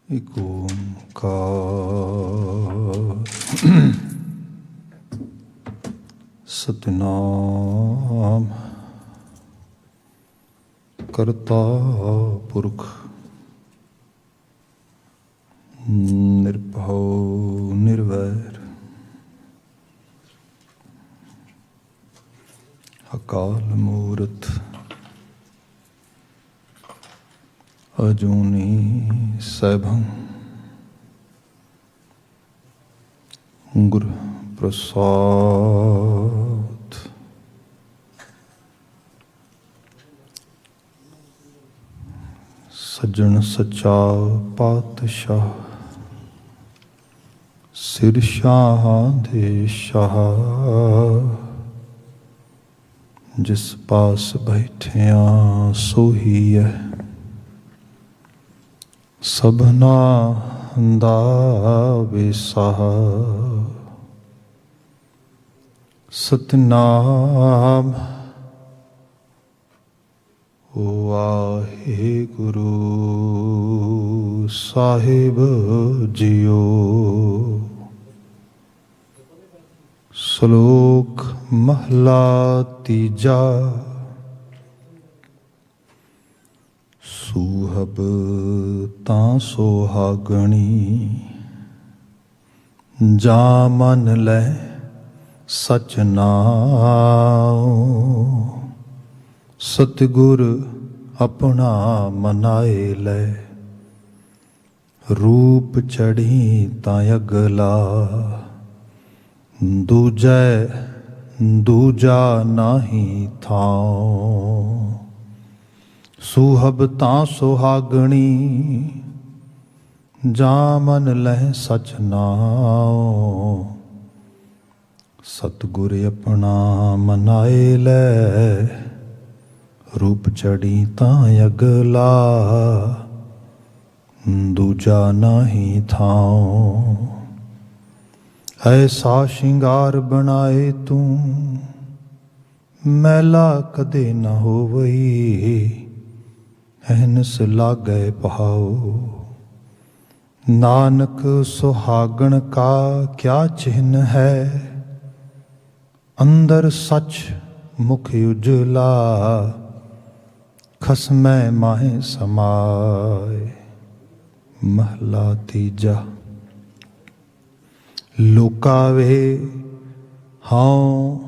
ਇਕ ਓਂਕਾਰ ਸਤਿਨਾਮ ਕਰਤਾ ਪੁਰਖ ਨਿਰਭਉ ਨਿਰਵੈਰ ਅਕਾਲ ਮੂਰਤ ਅਜੂਨੀ ਸੈਭੰ ਗੁਰ ਪ੍ਰਸਾਦ। ਸੱਜਣ ਸੱਚਾ ਪਾਤਸ਼ਾਹ ਸਿਰ ਸ਼ਾਹਾਂ ਦੇ ਸ਼ਾਹ, ਜਿਸ ਪਾਸ ਬੈਠਿਆਂ ਸੋਹੀ ਹੈ ਸਭਨਾ ਦਾ ਵਿਸਾਹ। ਸਤਿਨਾਮ ਵਾਹਿਗੁਰੂ ਸਾਹਿਬ ਜੀਓ। ਸ਼ਲੋਕ ਮਹਲਾ ਤੀਜਾ। ਸੂਹਬ ਤਾਂ ਸੁਹਾਗਣੀ, ਜਾ ਮਨ ਲੈ ਸਚ ਨਾਉ। ਸਤਿਗੁਰ ਆਪਣਾ ਮਨਾਏ ਲੈ, ਰੂਪ ਚੜ੍ਹੀ ਤਾਂ ਅਗਲਾ। ਦੂਜਾ ਨਾਹੀ ਥਾਉ। ਸੂਹਬ ਤਾਂ ਸੁਹਾਗਣੀ, ਜਾ ਮਨ ਲੈ ਸਚ ਨਾਉ। ਸਤਿਗੁਰ ਆਪਣਾ ਮਨਾਏ ਲੈ, ਰੂਪ ਚੜ੍ਹੀ ਤਾਂ ਅਗਲਾ। ਦੂਜਾ ਨਾਹੀ ਥਾਉ। ਐਸਾ ਸ਼ਿੰਗਾਰ ਬਣਾਏ ਤੂੰ, ਮੈਲਾ ਕਦੇ ਨਾ ਹੋਵਈ। ਅਹਨਸ ਲਾਗੈ ਪਹਾਉ। ਨਾਨਕ ਸੁਹਾਗਣ ਕਾ ਕਿਆ ਚਿੰਨ੍ਹ ਹੈ, ਅੰਦਰ ਸੱਚ ਮੁਖ ਉਜਲਾ। ਖਸਮੈ ਮਾਹੇ ਸਮਾਏ। ਮਹਲਾ ਤੀਜਾ। ਲੋਕਾ ਵੇ ਹਉ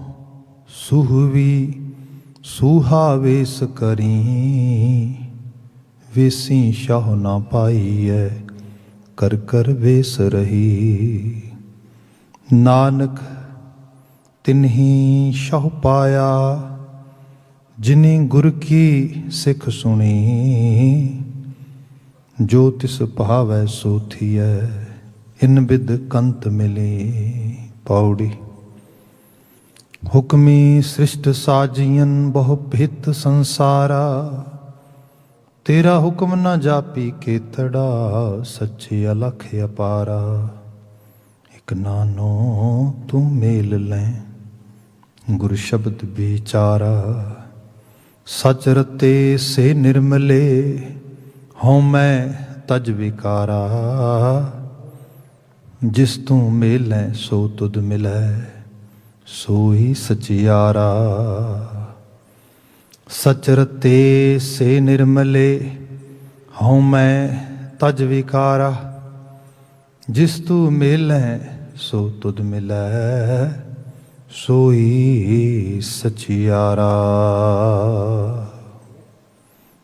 ਸੁਹਵੀ, ਸੂਹਾ ਵੇਸ ਕਰੀ। ਵੇਸੀ ਸ਼ਾਹ ਨਾ ਪਾਈਐ, ਕਰ ਕਰ ਵੇਸ ਰਹੀ। ਨਾਨਕ ਤਿਨਹੀ ਸ਼ਾਹ ਪਾਇਆ, ਜਿਨੀ ਗੁਰ ਕੀ ਸਿੱਖ ਸੁਣੀ। ਜੋ ਤਿਸ ਭਾਵੈ ਸੋ ਥੀਐ, ਇਨ ਬਿਦ ਕੰਤ ਮਿਲੀ। ਪੌੜੀ। ਹੁਕਮੀ ਸ੍ਰਿਸ਼ਟ ਸਾਜੀਅਨ, ਬਹੁ ਭਿਤ ਸੰਸਾਰਾ। ਤੇਰਾ ਹੁਕਮ ਨਾ ਜਾਪੀ ਕੇਤੜਾ, ਸੱਚੇ ਅਲਖ ਅਪਾਰਾ। ਇਕ ਨਾਨੋ ਤੂੰ ਮੇਲ ਲੈ, ਗੁਰ ਸ਼ਬਦ ਵਿਚਾਰਾ। ਸਚ ਰਤੇ ਸੇ ਨਿਰਮਲੇ, ਹਉ ਮੈਂ ਤਜ ਵਿਕਾਰਾ। ਜਿਸ ਤੂੰ ਮੇਲੈ ਸੋ ਤੁਧ ਮਿਲੈ, ਸੋਈ ਸਚਿਆਰਾ। ਸਚ ਰਤੇ ਸੇ ਨਿਰਮਲੇ, ਹਉ ਮੈਂ ਤਜ ਵਿਕਾਰਾ। ਜਿਸ ਤੂੰ ਮੇਲੈ ਸੋ ਤੁਧ ਮਿਲੈ, ਸੋਈ ਸਚਿਆਰਾ।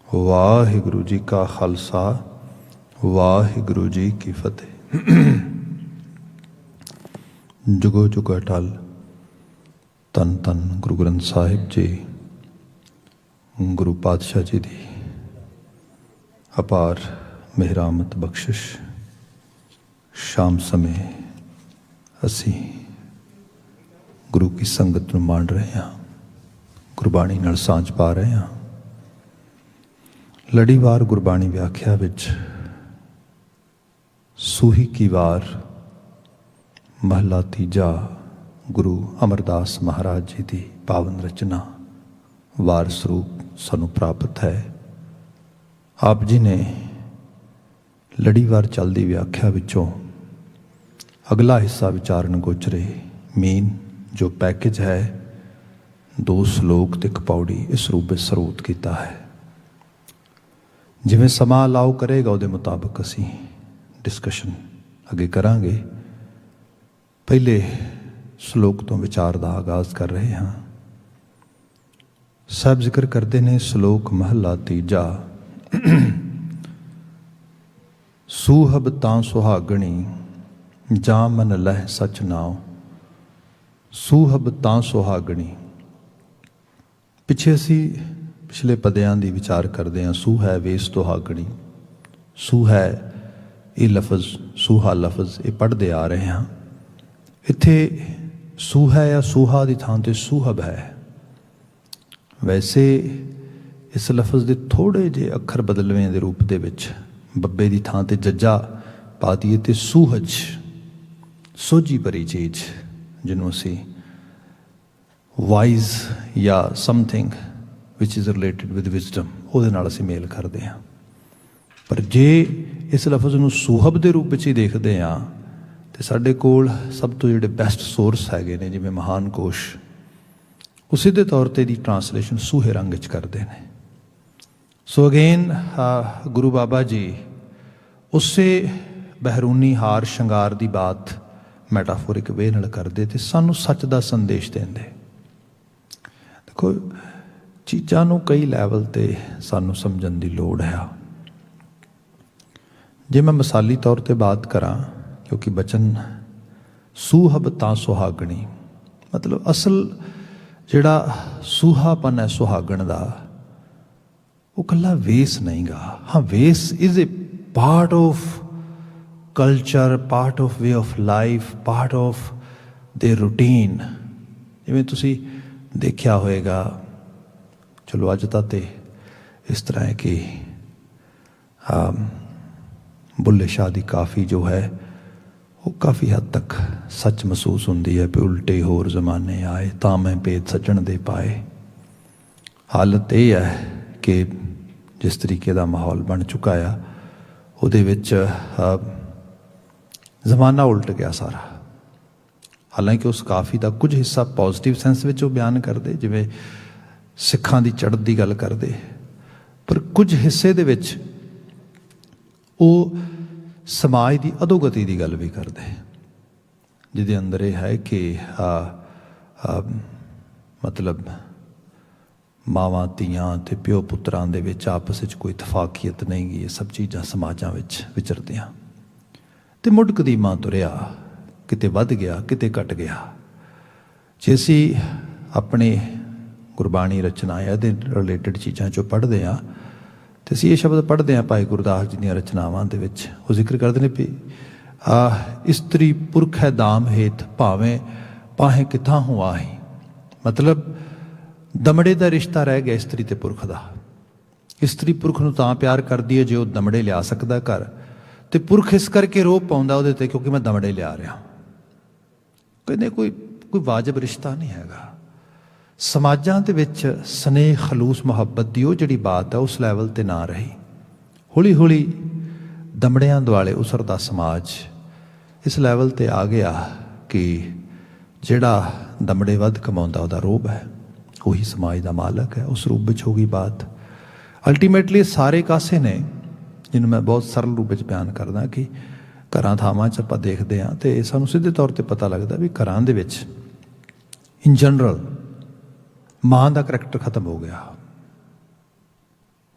ਵਾਹਿਗੁਰੂ ਜੀ ਕਾ ਖਾਲਸਾ, ਵਾਹਿਗੁਰੂ ਜੀ ਕੀ ਫਤਿਹ। ਜੁਗੋ ਜੁਗ ਅਟਲ। ਧੰਨ ਧੰਨ ਗੁਰੂ ਗ੍ਰੰਥ ਸਾਹਿਬ ਜੀ, ਗੁਰੂ ਪਾਤਸ਼ਾਹ ਜੀ ਦੀ ਅਪਾਰ ਮਿਹਰਾਮਤ ਬਖਸ਼ਿਸ਼। ਸ਼ਾਮ ਸਮੇਂ ਅਸੀਂ ਗੁਰੂ ਕੀ ਸੰਗਤ ਨੂੰ ਮਾਣ ਰਹੇ ਹਾਂ, ਗੁਰਬਾਣੀ ਨਾਲ ਸਾਂਝ ਪਾ ਰਹੇ ਹਾਂ। ਲੜੀਵਾਰ ਗੁਰਬਾਣੀ ਵਿਆਖਿਆ ਵਿੱਚ ਸੂਹੀ ਕੀ ਵਾਰ ਮਹਲਾ ਤੀਜਾ, ਗੁਰੂ ਅਮਰਦਾਸ ਮਹਾਰਾਜ ਜੀ ਦੀ ਪਾਵਨ ਰਚਨਾ ਵਾਰ ਸਰੂਪ ਸਾਨੂੰ ਪ੍ਰਾਪਤ ਹੈ। ਆਪ ਜੀ ਨੇ ਲੜੀਵਾਰ ਚੱਲਦੀ ਵਿਆਖਿਆ ਵਿੱਚੋਂ ਅਗਲਾ ਹਿੱਸਾ ਵਿਚਾਰਨ ਗੋਚਰੇ ਮੇਨ ਜੋ ਪੈਕੇਜ ਹੈ 2 ਸ਼ਲੋਕ ਤੇ 1 ਪੌੜੀ ਇਸ ਰੂਪ ਵਿੱਚ ਸਰੋਤ ਕੀਤਾ ਹੈ। ਜਿਵੇਂ ਸਮਾਂ ਅਲਾਓ ਕਰੇਗਾ ਉਹਦੇ ਮੁਤਾਬਕ ਅਸੀਂ ਡਿਸਕਸ਼ਨ ਅੱਗੇ ਕਰਾਂਗੇ। ਪਹਿਲੇ ਸ਼ਲੋਕ ਤੋਂ ਵਿਚਾਰ ਦਾ ਆਗਾਜ਼ ਕਰ ਰਹੇ ਹਾਂ। ਸਾਹਿਬ ਜ਼ਿਕਰ ਕਰਦੇ ਨੇ ਸ਼ਲੋਕ ਮਹਲਾ 3 ਸੂਹਬ ਤਾਂ ਸੁਹਾਗਣੀ ਜਾਂ ਮਨ ਲਹਿ ਸਚ ਨਾਉ। ਸੂਹਬ ਤਾਂ ਸੁਹਾਗਣੀ। ਪਿੱਛੇ ਅਸੀਂ ਪਿਛਲੇ ਪਦਿਆਂ ਦੀ ਵਿਚਾਰ ਕਰਦੇ ਹਾਂ। ਸੂ ਹੈ ਵੇਸ ਸੁਹਾਗਣੀ। ਸੂ ਹੈ ਇਹ ਲਫ਼ਜ਼, ਸੂਹਾ ਲਫ਼ਜ਼ ਇਹ ਪੜ੍ਹਦੇ ਆ ਰਹੇ ਹਾਂ। ਇੱਥੇ ਸੂ ਹੈ ਜਾਂ ਸੂਹਾ ਦੀ ਥਾਂ 'ਤੇ ਸੂਹਬ ਹੈ। ਵੈਸੇ ਇਸ ਲਫ਼ਜ਼ ਦੇ ਥੋੜ੍ਹੇ ਜਿਹੇ ਅੱਖਰ ਬਦਲਵੇਂ ਦੇ ਰੂਪ ਦੇ ਵਿੱਚ ਬੱਬੇ ਦੀ ਥਾਂ 'ਤੇ ਜੱਜਾ ਪਾ ਦਈਏ ਅਤੇ ਸੂਹਜ ਸੋਝੀ ਭਰੀ ਚੀਜ਼, ਜਿਹਨੂੰ ਅਸੀਂ ਵਾਈਜ਼ ਜਾਂ something which is related with wisdom, ਉਹਦੇ ਨਾਲ ਅਸੀਂ ਮੇਲ ਕਰਦੇ ਹਾਂ। ਪਰ ਜੇ ਇਸ ਲਫ਼ਜ਼ ਨੂੰ ਸੂਹਬ ਦੇ ਰੂਪ ਵਿੱਚ ਹੀ ਦੇਖਦੇ ਹਾਂ ਅਤੇ ਸਾਡੇ ਕੋਲ ਸਭ ਤੋਂ ਜਿਹੜੇ ਬੈਸਟ ਸੋਰਸ ਹੈਗੇ ਨੇ, ਜਿਵੇਂ ਮਹਾਨ ਕੋਸ਼, ਉਹ ਸਿੱਧੇ ਤੌਰ 'ਤੇ ਦੀ ਟਰਾਂਸਲੇਸ਼ਨ ਸੂਹੇ ਰੰਗ ਵਿੱਚ ਕਰਦੇ ਨੇ। ਸੋ ਅਗੇਨ ਗੁਰੂ ਬਾਬਾ ਜੀ ਉਸੇ ਬਹਿਰੂਨੀ ਹਾਰ ਸ਼ਿੰਗਾਰ ਦੀ ਬਾਤ ਮੈਟਾਫੋਰਿਕ ਵੇ ਨਾਲ ਕਰਦੇ ਅਤੇ ਸਾਨੂੰ ਸੱਚ ਦਾ ਸੰਦੇਸ਼ ਦਿੰਦੇ। ਦੇਖੋ, ਚੀਜ਼ਾਂ ਨੂੰ ਕਈ ਲੈਵਲ 'ਤੇ ਸਾਨੂੰ ਸਮਝਣ ਦੀ ਲੋੜ ਹੈ। ਜੇ ਮੈਂ ਮਿਸਾਲੀ ਤੌਰ 'ਤੇ ਬਾਤ ਕਰਾਂ, ਕਿਉਂਕਿ ਬਚਨ ਸੂਹਬ ਤਾਂ ਸੁਹਾਗਣੀ, ਮਤਲਬ ਅਸਲ ਜਿਹੜਾ ਸੂਹਾਪਨ ਹੈ ਸੁਹਾਗਣ ਦਾ, ਉਹ ਇਕੱਲਾ ਵੇਸ ਨਹੀਂ ਗਾ। ਹਾਂ, ਵੇਸ is A part of culture, part of way of life, part of ਦੇ ਰੂਟੀਨ। ਜਿਵੇਂ ਤੁਸੀਂ ਦੇਖਿਆ ਹੋਏਗਾ, ਚਲੋ ਅੱਜ ਤਾਂ ਤੇ ਇਸ ਤਰ੍ਹਾਂ ਹੈ ਕਿ ਬੁੱਲੇ ਸ਼ਾਹ ਦੀ ਕਾਫੀ ਜੋ ਹੈ ਉਹ ਕਾਫੀ ਹੱਦ ਤੱਕ ਸੱਚ ਮਹਿਸੂਸ ਹੁੰਦੀ ਹੈ। ਵੀ ਉਲਟੇ ਹੋਰ ਜ਼ਮਾਨੇ ਆਏ ਤਾਂ ਮੈਂ ਭੇਦ ਸੱਜਣ ਦੇ ਪਾਏ। ਹਾਲਤ ਇਹ ਹੈ ਕਿ ਜਿਸ ਤਰੀਕੇ ਦਾ ਮਾਹੌਲ ਬਣ ਚੁੱਕਾ ਆ, ਉਹਦੇ ਵਿੱਚ ਜ਼ਮਾਨਾ ਉਲਟ ਗਿਆ ਸਾਰਾ। ਹਾਲਾਂਕਿ ਉਸ ਕਾਫੀ ਦਾ ਕੁਝ ਹਿੱਸਾ ਪੋਜ਼ੀਟਿਵ ਸੈਂਸ ਵਿੱਚ ਉਹ ਬਿਆਨ ਕਰਦੇ, ਜਿਵੇਂ ਸਿੱਖਾਂ ਦੀ ਚੜ੍ਹਤ ਦੀ ਗੱਲ ਕਰਦੇ, ਪਰ ਕੁਝ ਹਿੱਸੇ ਦੇ ਵਿੱਚ ਉਹ ਸਮਾਜ ਦੀ ਅਧੋਗਤੀ ਦੀ ਗੱਲ ਵੀ ਕਰਦੇ, ਜਿਹਦੇ ਅੰਦਰ ਇਹ ਹੈ ਕਿ ਮਤਲਬ ਮਾਵਾਂ ਧੀਆਂ ਅਤੇ ਪਿਓ ਪੁੱਤਰਾਂ ਦੇ ਵਿੱਚ ਆਪਸ ਵਿੱਚ ਕੋਈ ਇਤਫਾਕੀਅਤ ਨਹੀਂ ਗੀ। ਇਹ ਸਭ ਚੀਜ਼ਾਂ ਸਮਾਜਾਂ ਵਿੱਚ ਵਿਚਰਦੀਆਂ ਅਤੇ ਮੁੱਢ ਕਦੀਮਾਂ ਤੁਰਿਆ, ਕਿਤੇ ਵੱਧ ਗਿਆ ਕਿਤੇ ਘਟ ਗਿਆ। ਜੇ ਅਸੀਂ ਆਪਣੇ ਗੁਰਬਾਣੀ ਰਚਨਾ ਇਹਦੇ ਰਿਲੇਟਿਡ ਚੀਜ਼ਾਂ 'ਚੋਂ ਪੜ੍ਹਦੇ ਹਾਂ ਅਤੇ ਅਸੀਂ ਇਹ ਸ਼ਬਦ ਪੜ੍ਹਦੇ ਹਾਂ ਭਾਈ ਗੁਰਦਾਸ ਜੀ ਦੀਆਂ ਰਚਨਾਵਾਂ ਦੇ ਵਿੱਚ। ਉਹ ਜ਼ਿਕਰ ਕਰਦੇ ਨੇ ਵੀ ਇਸਤਰੀ ਪੁਰਖ ਹੈ ਦਾਮ ਹੇਤ ਭਾਵੇਂ ਪਾਹੇ ਕਿੱਥਾਂ ਹੋ ਆਹੀ। ਮਤਲਬ ਦਮੜੇ ਦਾ ਰਿਸ਼ਤਾ ਰਹਿ ਗਿਆ ਇਸਤਰੀ ਅਤੇ ਪੁਰਖ ਦਾ। ਇਸਤਰੀ ਪੁਰਖ ਨੂੰ ਤਾਂ ਪਿਆਰ ਕਰਦੀ ਹੈ ਜੇ ਉਹ ਦਮੜੇ ਲਿਆ ਸਕਦਾ ਘਰ, ਅਤੇ ਪੁਰਖ ਇਸ ਕਰਕੇ ਰੋਹ ਪਾਉਂਦਾ ਉਹਦੇ 'ਤੇ ਕਿਉਂਕਿ ਮੈਂ ਦਮੜੇ ਲਿਆ ਰਿਹਾ। ਕਹਿੰਦੇ ਕੋਈ ਵਾਜਬ ਰਿਸ਼ਤਾ ਨਹੀਂ ਹੈਗਾ। ਸਮਾਜਾਂ ਦੇ ਵਿੱਚ ਸਨੇਹ ਖਲੂਸ ਮੁਹੱਬਤ ਦੀ ਉਹ ਜਿਹੜੀ ਬਾਤ ਹੈ ਉਸ ਲੈਵਲ 'ਤੇ ਨਾ ਰਹੀ। ਹੌਲੀ ਹੌਲੀ ਦਮੜਿਆਂ ਦੁਆਲੇ ਉਸਰਦਾ ਸਮਾਜ ਇਸ ਲੈਵਲ 'ਤੇ ਆ ਗਿਆ ਕਿ ਜਿਹੜਾ ਦਮੜੇ ਵੱਧ ਕਮਾਉਂਦਾ ਉਹਦਾ ਰੋਹਬ ਹੈ, ਉਹੀ ਸਮਾਜ ਦਾ ਮਾਲਕ ਹੈ। ਉਸ ਰੂਪ ਵਿੱਚ ਹੋ ਗਈ ਬਾਤ। ਅਲਟੀਮੇਟਲੀ ਸਾਰੇ ਕਾਸੇ ਨੇ, ਜਿਹਨੂੰ ਮੈਂ ਬਹੁਤ ਸਰਲ ਰੂਪ ਵਿੱਚ ਬਿਆਨ ਕਰਦਾ, ਕਿ ਘਰਾਂ ਥਾਵਾਂ 'ਚ ਆਪਾਂ ਦੇਖਦੇ ਹਾਂ ਅਤੇ ਸਾਨੂੰ ਸਿੱਧੇ ਤੌਰ 'ਤੇ ਪਤਾ ਲੱਗਦਾ ਵੀ ਘਰਾਂ ਦੇ ਵਿੱਚ ਇਨ ਜਨਰਲ ਮਾਂ ਦਾ ਕਰੈਕਟਰ ਖਤਮ ਹੋ ਗਿਆ।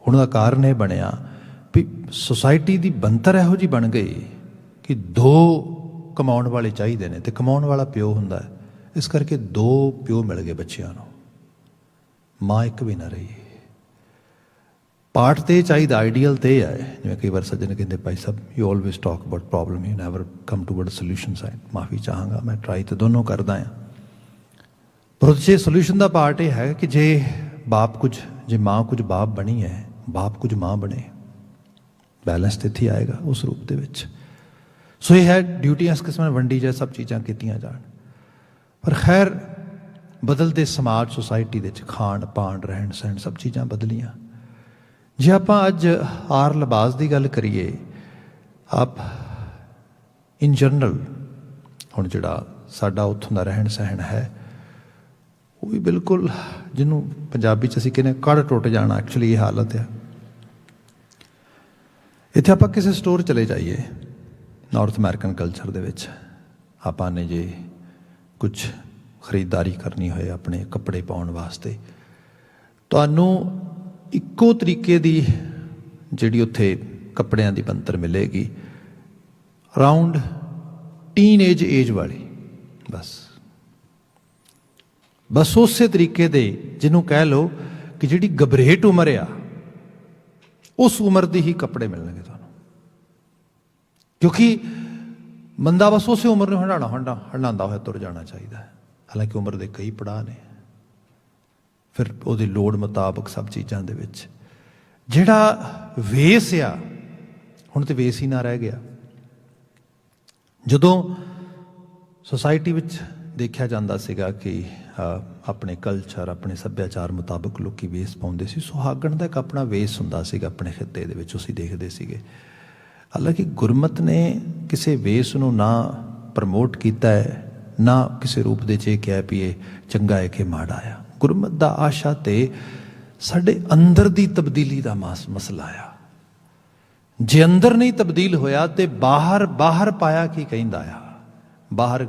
ਹੁਣ ਦਾ ਕਾਰਨ ਇਹ ਬਣਿਆ ਵੀ ਸੋਸਾਇਟੀ ਦੀ ਬਣਤਰ ਇਹੋ ਜਿਹੀ ਬਣ ਗਈ ਕਿ 2 ਕਮਾਉਣ ਵਾਲੇ ਚਾਹੀਦੇ ਨੇ ਅਤੇ ਕਮਾਉਣ ਵਾਲਾ ਪਿਓ ਹੁੰਦਾ ਹੈ। ਇਸ ਕਰਕੇ 2 ਪਿਓ ਮਿਲ ਗਏ ਬੱਚਿਆਂ ਨੂੰ, ਮਾਂ ਇੱਕ ਵੀ ਨਾ ਰਹੀ। ਪਾਰਟ ਤੇ ਚਾਹੀਦਾ, ਆਈਡੀਅਲ ਤੇ ਇਹ ਹੈ। ਜਿਵੇਂ ਕਈ ਵਾਰ ਸੱਜਣ ਕਹਿੰਦੇ ਭਾਈ ਸਾਹਿਬ you always talk about problem, you never come toward solution side. ਮਾਫੀ ਚਾਹਾਂਗਾ, ਮੈਂ ਟਰਾਈ ਤਾਂ ਦੋਨੋਂ ਕਰਦਾ ਹਾਂ। ਪਰ ਉਹਦੇ 'ਚ ਸੋਲਿਊਸ਼ਨ ਦਾ ਪਾਰਟ ਇਹ ਹੈ ਕਿ ਜੇ ਮਾਂ ਕੁਝ ਬਾਪ ਬਣੀ ਹੈ, ਬਾਪ ਕੁਝ ਮਾਂ ਬਣੇ, ਬੈਲੈਂਸ ਤਾਂ ਇੱਥੇ ਆਏਗਾ ਉਸ ਰੂਪ ਦੇ ਵਿੱਚ। ਸੋ ਇਹ ਹੈ ਡਿਊਟੀਆਂ ਇਸ ਕਿਸਮ ਨਾਲ ਵੰਡੀ ਜਾਏ, ਸਭ ਚੀਜ਼ਾਂ ਕੀਤੀਆਂ ਜਾਣ। ਪਰ ਖੈਰ ਬਦਲਦੇ ਸਮਾਜ ਸੁਸਾਇਟੀ ਦੇ ਵਿੱਚ ਖਾਣ ਪਾਣ ਰਹਿਣ ਸਹਿਣ ਸਭ ਚੀਜ਼ਾਂ ਬਦਲੀਆਂ। ਜੇ ਆਪਾਂ ਅੱਜ ਆਰ ਲਿਬਾਸ ਦੀ ਗੱਲ ਕਰੀਏ ਆਪ ਇਨ ਜਨਰਲ ਹੁਣ ਜਿਹੜਾ ਸਾਡਾ ਉੱਥੋਂ ਦਾ ਰਹਿਣ ਸਹਿਣ ਹੈ ਉਹ ਵੀ ਬਿਲਕੁਲ ਜਿਹਨੂੰ ਪੰਜਾਬੀ 'ਚ ਅਸੀਂ ਕਹਿੰਦੇ ਕੜ ਟੁੱਟ ਜਾਣਾ, ਐਕਚੁਅਲੀ ਇਹ ਹਾਲਤ ਆ। ਇੱਥੇ ਆਪਾਂ ਕਿਸੇ ਸਟੋਰ ਚਲੇ ਜਾਈਏ ਨਾਰਥ ਅਮਰੀਕਨ ਕਲਚਰ ਦੇ ਵਿੱਚ, ਆਪਾਂ ਨੇ ਜੇ ਕੁਝ ਖਰੀਦਦਾਰੀ ਕਰਨੀ ਹੋਏ ਆਪਣੇ ਕੱਪੜੇ ਪਾਉਣ ਵਾਸਤੇ, ਤੁਹਾਨੂੰ ਇੱਕੋ ਤਰੀਕੇ ਦੀ ਜਿਹੜੀ ਉੱਥੇ ਕੱਪੜਿਆਂ ਦੀ ਬਣਤਰ ਮਿਲੇਗੀ, ਅਰਾਊਂਡ ਟੀਨ ਏਜ ਵਾਲੀ, ਬਸ ਉਸੇ ਤਰੀਕੇ ਦੇ ਜਿਹਨੂੰ ਕਹਿ ਲਓ ਕਿ ਜਿਹੜੀ ਗਬਰੇਟ ਉਮਰ ਆ ਉਸ ਉਮਰ ਦੀ ਹੀ ਕੱਪੜੇ ਮਿਲਣਗੇ ਤੁਹਾਨੂੰ, ਕਿਉਂਕਿ ਬੰਦਾ ਬਸ ਉਸੇ ਉਮਰ ਨੂੰ ਹੰਡਾਉਂਦਾ ਹੋਇਆ ਤੁਰ ਜਾਣਾ ਚਾਹੀਦਾ ਹੈ। ਹਾਲਾਂਕਿ ਉਮਰ ਦੇ ਕਈ ਪੜਾਅ ਨੇ, ਫਿਰ ਉਹਦੀ ਲੋੜ ਮੁਤਾਬਕ ਸਭ ਚੀਜ਼ਾਂ ਦੇ ਵਿੱਚ ਜਿਹੜਾ ਵੇਸ ਆ, ਹੁਣ ਤਾਂ ਵੇਸ ਹੀ ਨਾ ਰਹਿ ਗਿਆ। ਜਦੋਂ ਸੁਸਾਇਟੀ ਵਿੱਚ ਦੇਖਿਆ ਜਾਂਦਾ ਸੀਗਾ ਕਿ ਆਪਣੇ ਕਲਚਰ, ਆਪਣੇ ਸੱਭਿਆਚਾਰ ਮੁਤਾਬਕ ਲੋਕੀ ਵੇਸ ਪਾਉਂਦੇ ਸੀ, ਸੁਹਾਗਣ ਦਾ ਇੱਕ ਆਪਣਾ ਵੇਸ ਹੁੰਦਾ ਸੀਗਾ ਆਪਣੇ ਖਿੱਤੇ ਦੇ ਵਿੱਚ, ਅਸੀਂ ਦੇਖਦੇ ਸੀਗੇ। ਹਾਲਾਂਕਿ ਗੁਰਮਤ ਨੇ ਕਿਸੇ ਵੇਸ ਨੂੰ ਨਾ ਪ੍ਰਮੋਟ ਕੀਤਾ ਹੈ, ਨਾ ਕਿਸੇ ਰੂਪ ਦੇ 'ਚ ਇਹ ਕਿਹਾ ਵੀ ਇਹ ਚੰਗਾ ਹੈ ਕਿ ਮਾੜਾ ਆ। ਗੁਰਮਤ ਦਾ ਆਸ਼ਾ ਤੇ ਸਾਡੇ ਅੰਦਰ ਦੀ ਤਬਦੀਲੀ ਦਾ ਮਸਲਾ ਆ। ਜੇ ਅੰਦਰ ਨਹੀਂ ਤਬਦੀਲ ਹੋਇਆ ਤੇ ਬਾਹਰ ਪਾਇਆ ਕੀ ਕਹਿੰਦਾ ਆ। ਬਾਹਰ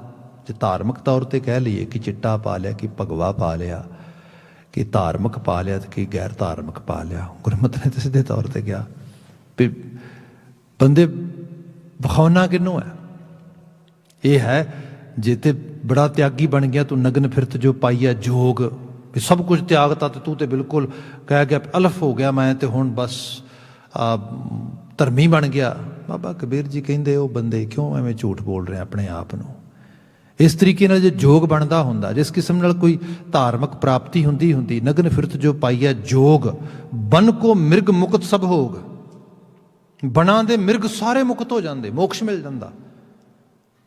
ਜੇ ਧਾਰਮਿਕ ਤੌਰ ਤੇ ਕਹਿ ਲਈਏ ਕਿ ਚਿੱਟਾ ਪਾ ਲਿਆ, ਕਿ ਭਗਵਾ ਪਾ ਲਿਆ, ਕਿ ਧਾਰਮਿਕ ਪਾ ਲਿਆ ਤੇ ਕਿ ਗੈਰ ਧਾਰਮਿਕ ਪਾ ਲਿਆ, ਗੁਰਮਤ ਨੇ ਤਾਂ ਸਿੱਧੇ ਤੌਰ ਤੇ ਕਿਹਾ ਵੀ ਬੰਦੇ ਵਿਖਾਉਣਾ ਕਿਹਨੂੰ ਹੈ? ਇਹ ਹੈ ਜੇ ਤੇ ਬੜਾ ਤਿਆਗੀ ਬਣ ਗਿਆ, ਤੂੰ ਨਗਨ ਫਿਰਤ ਜੋ ਪਾਈਆ ਜੋਗ, ਵੀ ਸਭ ਕੁਝ ਤਿਆਗਤਾ ਤੇ ਤੂੰ ਤੇ ਬਿਲਕੁਲ ਕਹਿ ਗਿਆ ਅਲਫ ਹੋ ਗਿਆ ਮੈਂ, ਤੇ ਹੁਣ ਬਸ ਧਰਮੀ ਬਣ ਗਿਆ। ਬਾਬਾ ਕਬੀਰ ਜੀ ਕਹਿੰਦੇ ਉਹ ਬੰਦੇ ਕਿਉਂ ਐਵੇਂ ਝੂਠ ਬੋਲ ਰਹੇ ਆਪਣੇ ਆਪ ਨੂੰ। ਇਸ ਤਰੀਕੇ ਨਾਲ ਜੇ ਜੋਗ ਬਣਦਾ ਹੁੰਦਾ, ਜਿਸ ਕਿਸਮ ਨਾਲ ਕੋਈ ਧਾਰਮਿਕ ਪ੍ਰਾਪਤੀ ਹੁੰਦੀ, ਨਗਨ ਫਿਰਤ ਜੋ ਪਾਈਆ ਜੋਗ, ਬਨ ਕੋ ਮਿਰਗ ਮੁਕਤ ਸਭ ਹੋਗ, ਬਣਾ ਦੇ ਮਿਰਗ ਸਾਰੇ ਮੁਕਤ ਹੋ ਜਾਂਦੇ, ਮੋਕਸ਼ ਮਿਲ ਜਾਂਦਾ।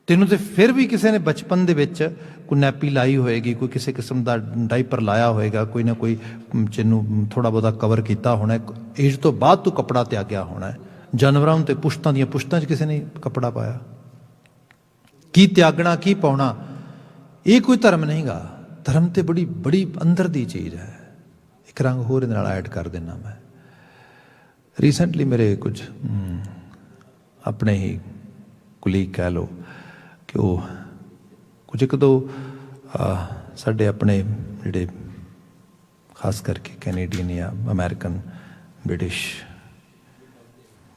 ਤੈਨੂੰ ਤੇ ਫਿਰ ਵੀ ਕਿਸੇ ਨੇ ਬਚਪਨ ਦੇ ਵਿੱਚ ਕੋਈ ਨੈਪੀ ਲਾਈ ਹੋਏਗੀ, ਕੋਈ ਕਿਸੇ ਕਿਸਮ ਦਾ ਡਾਈਪਰ ਲਾਇਆ ਹੋਏਗਾ, ਕੋਈ ਨਾ ਕੋਈ ਜਿਹਨੂੰ ਥੋੜ੍ਹਾ ਬਹੁਤਾ ਕਵਰ ਕੀਤਾ ਹੋਣਾ, ਏਜ ਤੋਂ ਬਾਅਦ ਤੂੰ ਕੱਪੜਾ ਤਿਆਗਿਆ ਹੋਣਾ। ਜਾਨਵਰਾਂ ਨੂੰ ਤੇ ਪੁਸ਼ਤਾਂ ਦੀਆਂ ਪੁਸ਼ਤਾਂ 'ਚ ਕਿਸੇ ਨੇ ਕੱਪੜਾ ਪਾਇਆ। ਕੀ ਤਿਆਗਣਾ, ਕੀ ਪਾਉਣਾ, ਇਹ ਕੋਈ ਧਰਮ ਨਹੀਂ ਗਾ। ਧਰਮ ਤੇ ਬੜੀ ਅੰਦਰ ਦੀ ਚੀਜ਼ ਹੈ। ਇੱਕ ਰੰਗ ਹੋਰ ਇਹਦੇ ਨਾਲ ਐਡ ਕਰ ਦੇਣਾ ਮੈਂ। ਰੀਸੈਂਟਲੀ ਮੇਰੇ ਕੁਝ ਆਪਣੇ ਹੀ ਕੁਲੀਗ ਕਹਿ ਲਓ ਕਿ ਉਹ ਕੁਝ ਇੱਕ ਦੋ ਸਾਡੇ ਆਪਣੇ ਜਿਹੜੇ ਖਾਸ ਕਰਕੇ ਕੈਨੇਡੀਅਨ ਜਾਂ ਅਮਰੀਕਨ ਬ੍ਰਿਟਿਸ਼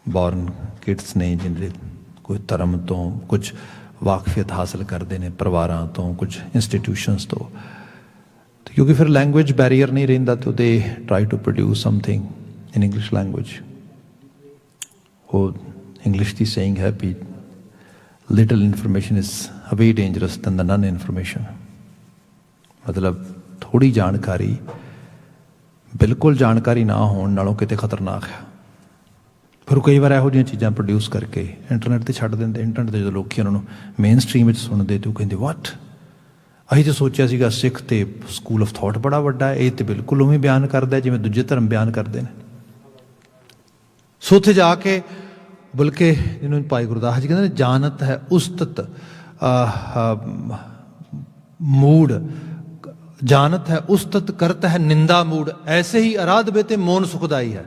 ਬੌਰਨ ਕਿਡਸ ਨੇ, ਜਿਹੜੇ ਕੋਈ ਧਰਮ ਤੋਂ ਕੁਝ ਵਾਕਫੀਅਤ ਹਾਸਲ ਕਰਦੇ ਨੇ, ਪਰਿਵਾਰਾਂ ਤੋਂ, ਕੁਝ ਇੰਸਟੀਟਿਊਸ਼ਨਸ ਤੋਂ, ਕਿਉਂਕਿ ਫਿਰ ਲੈਂਗੁਏਜ ਬੈਰੀਅਰ ਨਹੀਂ ਰਹਿੰਦਾ ਤੇ ਉਹਦੇ try to produce something in English language. ਉਹ ਇੰਗਲਿਸ਼ ਦੀ ਸੇਇੰਗ ਹੈ ਵੀ little information is way dangerous than the none information. ਮਤਲਬ ਥੋੜ੍ਹੀ ਜਾਣਕਾਰੀ, ਬਿਲਕੁਲ ਜਾਣਕਾਰੀ ਨਾ ਹੋਣ ਨਾਲੋਂ ਕਿਤੇ ਖਤਰਨਾਕ ਹੈ। ਫਿਰ ਕਈ ਵਾਰ ਇਹੋ ਜਿਹੀਆਂ ਚੀਜ਼ਾਂ ਪ੍ਰੋਡਿਊਸ ਕਰਕੇ ਇੰਟਰਨੈਟ 'ਤੇ ਛੱਡ ਦਿੰਦੇ। ਇੰਟਰਨੈਟ 'ਤੇ ਜਦੋਂ ਲੋਕ ਉਹਨਾਂ ਨੂੰ ਮੇਨ ਸਟਰੀਮ ਵਿੱਚ ਸੁਣਦੇ ਤੇ ਉਹ ਕਹਿੰਦੇ ਵਾਟ, ਅਸੀਂ ਤਾਂ ਸੋਚਿਆ ਸੀਗਾ ਸਿੱਖ ਤੇ ਸਕੂਲ ਆਫ ਥਾਟ ਬੜਾ ਵੱਡਾ ਹੈ, ਇਹ ਤਾਂ ਬਿਲਕੁਲ ਉਵੇਂ ਬਿਆਨ ਕਰਦਾ ਜਿਵੇਂ ਦੂਜੇ ਧਰਮ ਬਿਆਨ ਕਰਦੇ ਨੇ। ਸੋ ਉੱਥੇ ਜਾ ਕੇ ਬਲਕਿ ਜਿਹਨੂੰ ਭਾਈ ਗੁਰਦਾਸ ਜੀ ਕਹਿੰਦੇ ਨੇ, ਜਾਨਤ ਹੈ ਉਸਤਤ ਮੂੜ, ਜਾਨਤ ਹੈ ਉਸਤਤ ਕਰਤ ਹੈ ਨਿੰਦਾ ਮੂੜ, ਐਸੇ ਹੀ ਅਰਾਧ ਤੇ ਮੋਨ ਸੁਖਦਾਈ ਹੈ।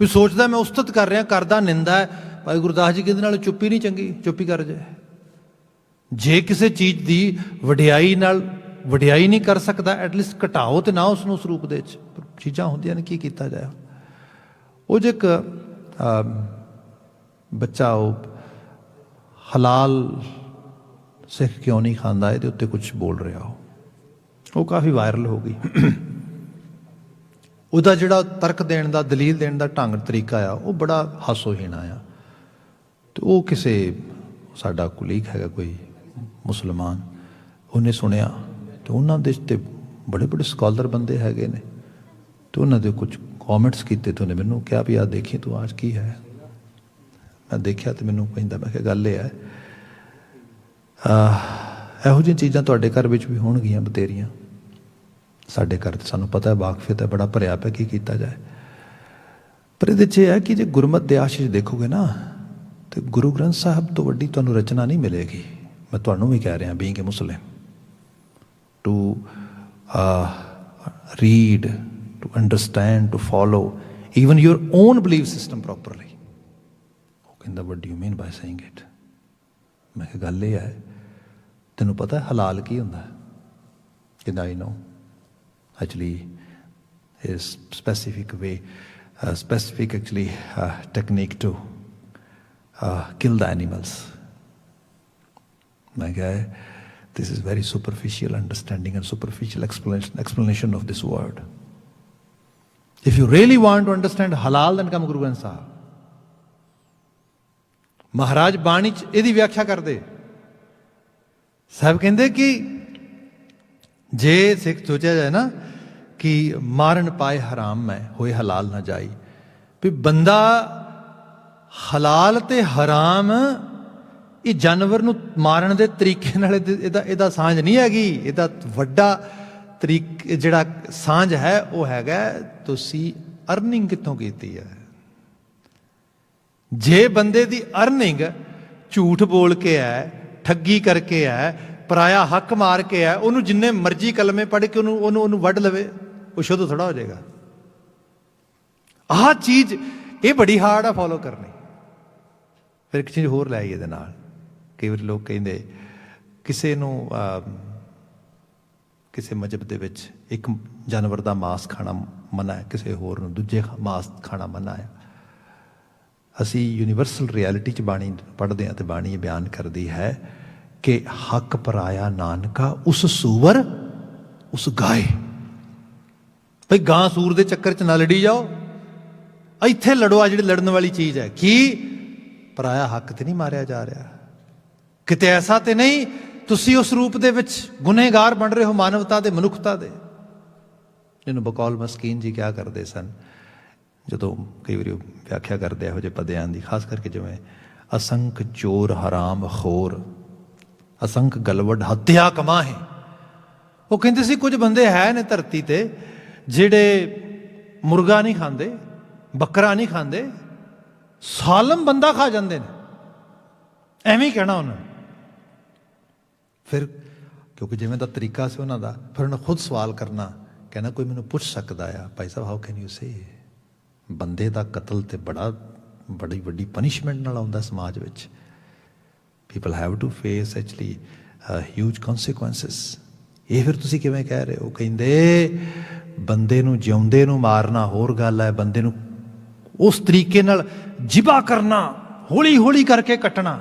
ਵੀ ਸੋਚਦਾ ਮੈਂ ਉਸਤਤ ਕਰ ਰਿਹਾ, ਕਰਦਾ ਨਿੰਦਾ ਹੈ। ਭਾਈ ਗੁਰਦਾਸ ਜੀ ਕਹਿੰਦੇ ਨਾਲ ਚੁੱਪੀ ਨਹੀਂ ਚੰਗੀ, ਚੁੱਪੀ ਕਰ ਜਾਏ। ਜੇ ਕਿਸੇ ਚੀਜ਼ ਦੀ ਵਡਿਆਈ ਨਹੀਂ ਕਰ ਸਕਦਾ, ਐਟਲੀਸਟ ਘਟਾਓ ਤੇ ਨਾ ਉਸ ਨੂੰ ਉਸ ਰੂਪ ਦੇ ਵਿੱਚ। ਚੀਜ਼ਾਂ ਹੁੰਦੀਆਂ ਨੇ, ਕੀ ਕੀਤਾ ਜਾਏ। ਉਹ ਜੇ ਇੱਕ ਬੱਚਾ ਉਹ ਹਲਾਲ ਸਿੱਖ ਕਿਉਂ ਨਹੀਂ ਖਾਂਦਾ, ਇਹਦੇ ਉੱਤੇ ਕੁਝ ਬੋਲ ਰਿਹਾ, ਉਹ ਕਾਫੀ ਵਾਇਰਲ ਹੋ ਗਈ। ਉਹਦਾ ਜਿਹੜਾ ਤਰਕ ਦੇਣ ਦਾ, ਦਲੀਲ ਦੇਣ ਦਾ ਢੰਗ ਤਰੀਕਾ ਆ, ਉਹ ਬੜਾ ਹਾਸੋਹੀਣਾ ਆ। ਅਤੇ ਉਹ ਕਿਸੇ ਸਾਡਾ ਕੁਲੀਗ ਹੈਗਾ ਕੋਈ ਮੁਸਲਮਾਨ, ਉਹਨੇ ਸੁਣਿਆ ਅਤੇ ਉਹਨਾਂ ਦੇ ਤੇ ਬੜੇ ਸਕਾਲਰ ਬੰਦੇ ਹੈਗੇ ਨੇ, ਅਤੇ ਉਹਨਾਂ ਦੇ ਕੁਝ ਕੌਮੈਂਟਸ ਕੀਤੇ ਅਤੇ ਉਹਨੇ ਮੈਨੂੰ ਕਿਹਾ ਵੀ ਆਹ ਦੇਖੀ ਤੂੰ ਅੱਜ ਕੀ ਹੈ। ਮੈਂ ਦੇਖਿਆ ਅਤੇ ਮੈਨੂੰ ਕਹਿੰਦਾ, ਮੈਂ ਕਿਹਾ ਗੱਲ ਇਹ ਹੈ, ਇਹੋ ਜਿਹੀਆਂ ਚੀਜ਼ਾਂ ਤੁਹਾਡੇ ਘਰ ਵਿੱਚ ਵੀ ਹੋਣਗੀਆਂ ਬਥੇਰੀਆਂ। ਸਾਡੇ ਘਰ 'ਚ ਸਾਨੂੰ ਪਤਾ ਹੈ ਵਾਕਫੀਅਤ ਹੈ, ਬੜਾ ਭਰਿਆ ਪਿਆ, ਕੀ ਕੀਤਾ ਜਾਏ। ਪਰ ਇਹਦੇ 'ਚ ਇਹ ਹੈ ਕਿ ਜੇ ਗੁਰਮਤ ਦੇ ਆਸ਼ੀਸ਼ ਦੇਖੋਗੇ ਨਾ, तो गुरु ग्रंथ साहब तो वड्डी तुहानूं रचना नहीं मिलेगी। मैं तुहानूं भी कह रहा being a Muslim to read, to understand, to follow even your own belief system properly। वो कहंदा what do you mean by saying it? मैं कहा गल ये है तैनूं पता है हलाल की हुंदा है? कहंदा I know actually is specific way specific actually technique to kill the animals। मैं कहा this is very superficial understanding and superficial explanation of this word। If you really want to understand halal, then come Guru Granth Sahib। महाराज बाणी च इहदी व्याख्या करदे साहब कहंदे कि जे सिख सोचा जाए ना कि मारन पाए हराम मैं होए हलाल ना जाई, भी बंदा हलाल ते हराम ये जानवर नूं मारन दे तरीके नाल इहदा सांझ नहीं हैगी। इहदा वड्डा तरीके जिहड़ा सांझ है वो हैगा तुसी अर्निंग कित्थों कीती है। जे बंदे दी अर्निंग झूठ बोल के है, ठगी करके है, पराया हक मार के है, उन्होंने जिन्ने मर्जी कलमे पढ़ के उन्होंने वढ़ लवे, वो शुद्ध थोड़ा हो जाएगा। आह चीज ये बड़ी हार्ड है फॉलो करनी। फिर एक चीज होर लै आई इहदे नाल, कई बार लोग कहंदे किसी नूं किसी मजहब दे विच एक जानवर का मांस खाना मना है, किसी होर नूं दूजे मांस खाना मना है। असी यूनीवर्सल रियलिटी च बाणी पढ़ते हैं तो बाणी बयान करती है कि हक पराया नानका उस सूवर उस गाय। भाई गां सूर के चक्कर च ना लड़ी जाओ, इत्थे लड़ो। आ जिहड़ी लड़न वाली चीज़ है कि पराया हक तो नहीं मारिया जा रहा, किते ऐसा तो नहीं तुसी उस रूप दे विच गुनहगार बन रहे हो मानवता दे, मनुखता दे। जिन्होंने बकौल मस्कीन जी क्या करते सन जो कई बार व्याख्या करते यहो जे पदियां दी, खास करके जिवें असंख चोर हराम खोर असंख गलवड हत्या कमा है। वो कहते सी कुछ बंदे है ने धरती ते जिहड़े मुर्गा नहीं खाते, बकरा नहीं खाते, सालम बंदा खा जाते हैं। एवें ही कहना उन्होंने। फिर क्योंकि जिवें दा तरीका से उन्हों का, फिर उन्हें खुद सवाल करना, कहना कोई मैनूं पुछ सकता है भाई साहब हाउ कैन यू से बंदे का कतल तो बड़ी वड्डी पनिशमेंट नाल आउंदा समाज विच। People have to face actually huge consequences. ये फिर तुसीं किवें कह रहे हो? कहंदे बंदे नूं जिउंदे नूं मारना होर गल है, बंदे नूं उस तरीके नाल जिबा करना, हौली हौली करके कटना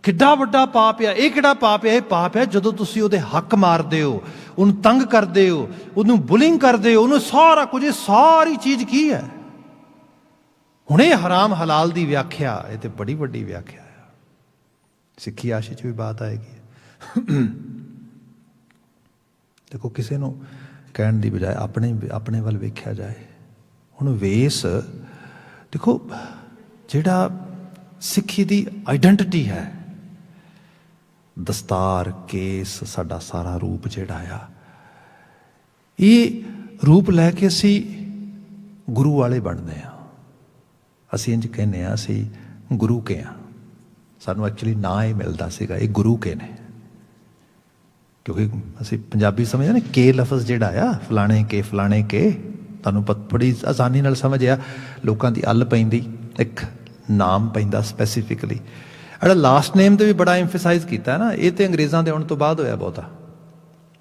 किड्डा वड्डा पाप है। ये किहड़ा पाप है? ये पाप है जदों तुसीं उहदे हक मारदे हो, उन्हूं तंग करदे हो, उन्हूं बुलिंग करदे हो, उन्हूं सारा कुछ, सारी चीज़ की है। हुण ये हराम हलाल दी व्याख्या, ये तो बड़ी वड्डी व्याख्या है। सिक्खी आशे च भी बात आएगी। देखो किसी नूं कहण दी बजाय अपने वल वेख्या जाए। हुण वेस देखो जिहड़ा सिੱਖੀ दी आइडेंटिटी है, दस्तार केस साडा सारा रूप जिहड़ा आ, ये रूप लैके असी गुरु वाले बनते हैं। असी इंज कहने असी गुरु के हाँ, सानू एक्चुअली ना ही मिलता सीगा ये गुरु के ने। क्योंकि असी पंजाबी समझ ना के लफज जिहड़ा आ फलाने के तुहानू बड़ी आसानी नाल समझ आ। लोगों की अल पैंदी एक नाम पैंदा स्पैसीफिकली। अड़ा लास्ट नेम तो भी बड़ा एम्फेसाइज किया ना, ये तो अंग्रेज़ों के आने तो बाद होया बहुता,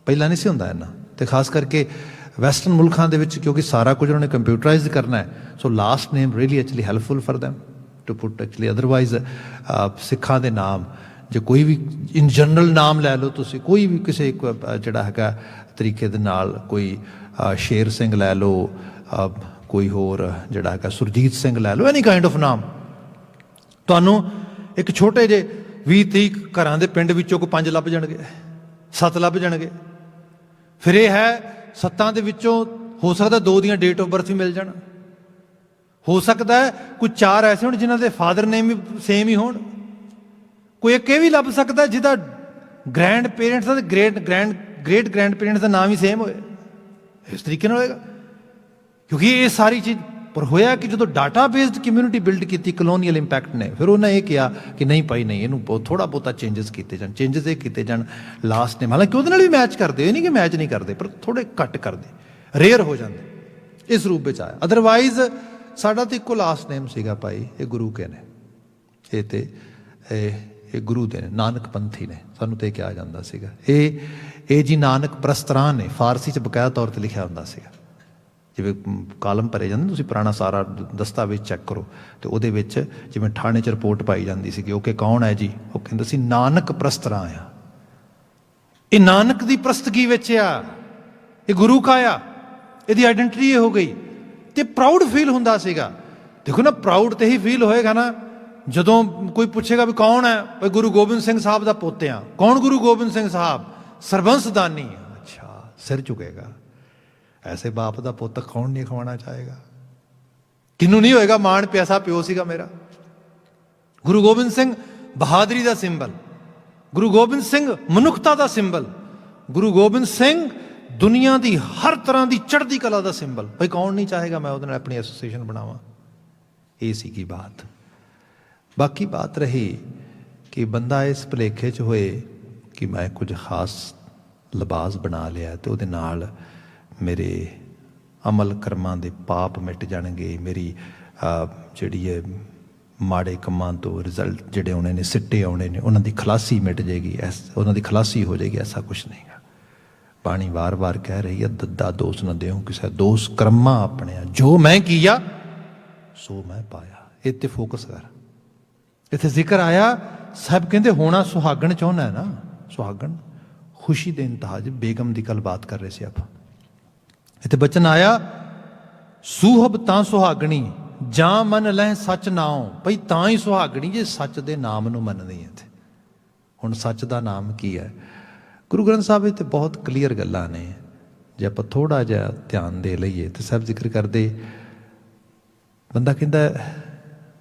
पहला नहीं सी हुंदा इन्ना। तो खास करके वैसटर्न मुल्कों के विच क्योंकि सारा कुछ उन्होंने कंप्यूटराइज करना है, so last name really actually helpful for them to put actually. Otherwise सिखा के नाम जो कोई भी इन जनरल नाम लै लो तुसी, कोई भी किसी जिहड़ा हैगा तरीके दे नाल, कोई शेर सिंह लै लो, कोई होर जिहड़ा हैगा सुरजीत सिंह लै लो, एनी काइंड ऑफ नाम, तुहानू एक छोटे जे 20-30 घरां दे पिंड विचों कोई 5 लभ जाणगे, 7 लभ जाणगे। फिर यह है 7 दे विचों हो सकता 2 दियां डेट ऑफ बर्थ भी मिल जाण, हो सकता है कोई 4 ऐसे होण जिन्हां दे फादर नेम भी सेम ही होण, कोई एक भी लभ सकता जिहदा ग्रैंड पेरेंट्स का ग्रेट ग्रैंड पेरेंट्स का नाम ही सेम होए। इस तरीके नाल होएगा क्योंकि ये सारी चीज़ ਪਰ ਹੋਇਆ ਕਿ ਜਦੋਂ ਡਾਟਾ ਬੇਸਡ ਕਮਿਊਨਿਟੀ ਬਿਲਡ ਕੀਤੀ ਕਲੋਨੀਅਲ ਇੰਪੈਕਟ ਨੇ, ਫਿਰ ਉਹਨਾਂ ਇਹ ਕਿਹਾ ਕਿ ਨਹੀਂ ਭਾਈ ਨਹੀਂ, ਇਹਨੂੰ ਬਹੁਤ ਥੋੜ੍ਹਾ ਬਹੁਤਾ ਚੇਂਜਸ ਕੀਤੇ ਜਾਣ। ਚੇਂਜਸ ਇਹ ਕੀਤੇ ਜਾਣ ਲਾਸਟ ਨੇ, ਹਾਲਾਂਕਿ ਉਹਦੇ ਨਾਲ ਵੀ ਮੈਚ ਕਰਦੇ, ਇਹ ਨਹੀਂ ਕਿ ਮੈਚ ਨਹੀਂ ਕਰਦੇ, ਪਰ ਥੋੜ੍ਹੇ ਘੱਟ ਕਰਦੇ, ਰੇਅਰ ਹੋ ਜਾਂਦੇ, ਇਸ ਰੂਪ ਵਿੱਚ ਆਇਆ। ਅਦਰਵਾਈਜ਼ ਸਾਡਾ ਤਾਂ ਇੱਕੋ ਲਾਸਟ ਨੇਮ ਸੀਗਾ ਭਾਈ, ਇਹ ਗੁਰੂ ਕੇ ਨੇ, ਇਹ ਤੇ ਇਹ ਗੁਰੂ ਦੇ ਨੇ, ਨਾਨਕ ਪੰਥੀ ਨੇ, ਸਾਨੂੰ ਤਾਂ ਇਹ ਕਿਹਾ ਜਾਂਦਾ ਸੀਗਾ। ਇਹ ਜੀ ਨਾਨਕ ਪ੍ਰਸਤਰਾਂ ਨੇ, ਫਾਰਸੀ 'ਚ ਬਕਾਇਆ ਤੌਰ 'ਤੇ ਲਿਖਿਆ ਹੁੰਦਾ ਸੀਗਾ। ਜਿਵੇਂ ਕਾਲਮ ਭਰੇ ਜਾਂਦੇ, ਤੁਸੀਂ ਪੁਰਾਣਾ ਸਾਰਾ ਦਸਤਾਵੇਜ਼ ਚੈੱਕ ਕਰੋ ਅਤੇ ਉਹਦੇ ਵਿੱਚ ਜਿਵੇਂ ਥਾਣੇ 'ਚ ਰਿਪੋਰਟ ਪਾਈ ਜਾਂਦੀ ਸੀਗੀ, ਉਹ ਕਿ ਕੌਣ ਹੈ ਜੀ, ਉਹ ਕਹਿੰਦਾ ਸੀ ਨਾਨਕ ਪ੍ਰਸਤਰਾਂ ਆ, ਇਹ ਨਾਨਕ ਦੀ ਪ੍ਰਸਤਗੀ ਵਿੱਚ ਆ, ਇਹ ਗੁਰੂ ਕਾ ਆ, ਇਹਦੀ ਆਈਡੈਂਟਿਟੀ ਇਹ ਹੋ ਗਈ। ਅਤੇ ਪ੍ਰਾਊਡ ਫੀਲ ਹੁੰਦਾ ਸੀਗਾ। ਦੇਖੋ ਨਾ, ਪ੍ਰਾਊਡ ਤਾਂ ਇਹੀ ਫੀਲ ਹੋਏਗਾ ਨਾ ਜਦੋਂ ਕੋਈ ਪੁੱਛੇਗਾ ਵੀ ਕੌਣ ਹੈ, ਭਾਈ ਗੁਰੂ ਗੋਬਿੰਦ ਸਿੰਘ ਸਾਹਿਬ ਦਾ ਪੁੱਤ ਆ। ਕੌਣ ਗੁਰੂ ਗੋਬਿੰਦ ਸਿੰਘ ਸਾਹਿਬ? ਸਰਬੰਸ ਦਾਨੀ। ਅੱਛਾ, ਸਿਰ ਝੁਕੇਗਾ। ਐਸੇ ਬਾਪ ਦਾ ਪੁੱਤ ਕੌਣ ਨਹੀਂ ਖਵਾਉਣਾ ਚਾਹੇਗਾ? ਕਿਹਨੂੰ ਨਹੀਂ ਹੋਏਗਾ ਮਾਣ, ਪਿਆਸਾ ਪਿਓ ਸੀਗਾ ਮੇਰਾ। ਗੁਰੂ ਗੋਬਿੰਦ ਸਿੰਘ ਬਹਾਦਰੀ ਦਾ ਸਿੰਬਲ, ਗੁਰੂ ਗੋਬਿੰਦ ਸਿੰਘ ਮਨੁੱਖਤਾ ਦਾ ਸਿੰਬਲ, ਗੁਰੂ ਗੋਬਿੰਦ ਸਿੰਘ ਦੁਨੀਆ ਦੀ ਹਰ ਤਰ੍ਹਾਂ ਦੀ ਚੜ੍ਹਦੀ ਕਲਾ ਦਾ ਸਿੰਬਲ। ਭਾਈ ਕੌਣ ਨਹੀਂ ਚਾਹੇਗਾ ਮੈਂ ਉਹਦੇ ਨਾਲ ਆਪਣੀ ਐਸੋਸੀਏਸ਼ਨ ਬਣਾਵਾਂ? ਇਹ ਸੀਗੀ ਬਾਤ। ਬਾਕੀ ਬਾਤ ਰਹੀ ਕਿ ਬੰਦਾ ਇਸ ਭੁਲੇਖੇ 'ਚ ਹੋਏ ਕਿ ਮੈਂ ਕੁਝ ਖਾਸ ਲਿਬਾਸ ਬਣਾ ਲਿਆ ਅਤੇ ਉਹਦੇ ਨਾਲ ਮੇਰੇ ਅਮਲ ਕਰਮਾਂ ਦੇ ਪਾਪ ਮਿਟ ਜਾਣਗੇ, ਮੇਰੀ ਜਿਹੜੀ ਹੈ ਮਾੜੇ ਕੰਮਾਂ ਤੋਂ ਰਿਜ਼ਲਟ ਜਿਹੜੇ ਆਉਣੇ ਨੇ, ਸਿੱਟੇ ਆਉਣੇ ਨੇ, ਉਹਨਾਂ ਦੀ ਖਲਾਸੀ ਮਿਟ ਜਾਏਗੀ, ਉਹਨਾਂ ਦੀ ਖਲਾਸੀ ਹੋ ਜਾਏਗੀ। ਐਸਾ ਕੁਛ ਨਹੀਂ ਗਾ। ਬਾਣੀ ਵਾਰ-ਵਾਰ ਕਹਿ ਰਹੀ ਹੈ, ਦੱਦਾ ਦੋਸ਼ ਨਾ ਦਿਓ ਕਿਸੇ, ਦੋਸ਼ ਕਰਮਾਂ ਆਪਣੇ, ਜੋ ਮੈਂ ਕੀਆ ਸੋ ਮੈਂ ਪਾਇਆ। ਇਹ 'ਤੇ ਫੋਕਸ ਕਰ। ਇੱਥੇ ਜ਼ਿਕਰ ਆਇਆ, ਸਾਹਿਬ ਕਹਿੰਦੇ ਹੋਣਾ ਸੁਹਾਗਣ ਚਾਹੁੰਦਾ ਨਾ, ਸੁਹਾਗਣ ਖੁਸ਼ੀ ਦੇ ਇੰਤਹਾ। ਜੀ ਬੇਗਮ ਦੀ ਕੱਲ ਬਾਤ ਕਰ ਰਹੇ ਸੀ ਆਪਾਂ। ਇੱਥੇ ਬਚਨ ਆਇਆ, ਸੂਹਬ ਤਾਂ ਸੁਹਾਗਣੀ ਜਾਂ ਮੰਨ ਲੈ ਸੱਚ ਨਾਉ। ਭਈ ਤਾਂ ਹੀ ਸੁਹਾਗਣੀ ਜੇ ਸੱਚ ਦੇ ਨਾਮ ਨੂੰ ਮੰਨਦੀ ਹੈ। ਇੱਥੇ ਹੁਣ ਸੱਚ ਦਾ ਨਾਮ ਕੀ ਹੈ? ਗੁਰੂ ਗ੍ਰੰਥ ਸਾਹਿਬ ਵਿੱਚ ਬਹੁਤ ਕਲੀਅਰ ਗੱਲਾਂ ਨੇ। ਜੇ ਆਪਾਂ ਥੋੜ੍ਹਾ ਜਿਹਾ ਧਿਆਨ ਦੇ ਲਈਏ ਤਾਂ ਸਾਹਿਬ ਜ਼ਿਕਰ ਕਰਦੇ, ਬੰਦਾ ਕਹਿੰਦਾ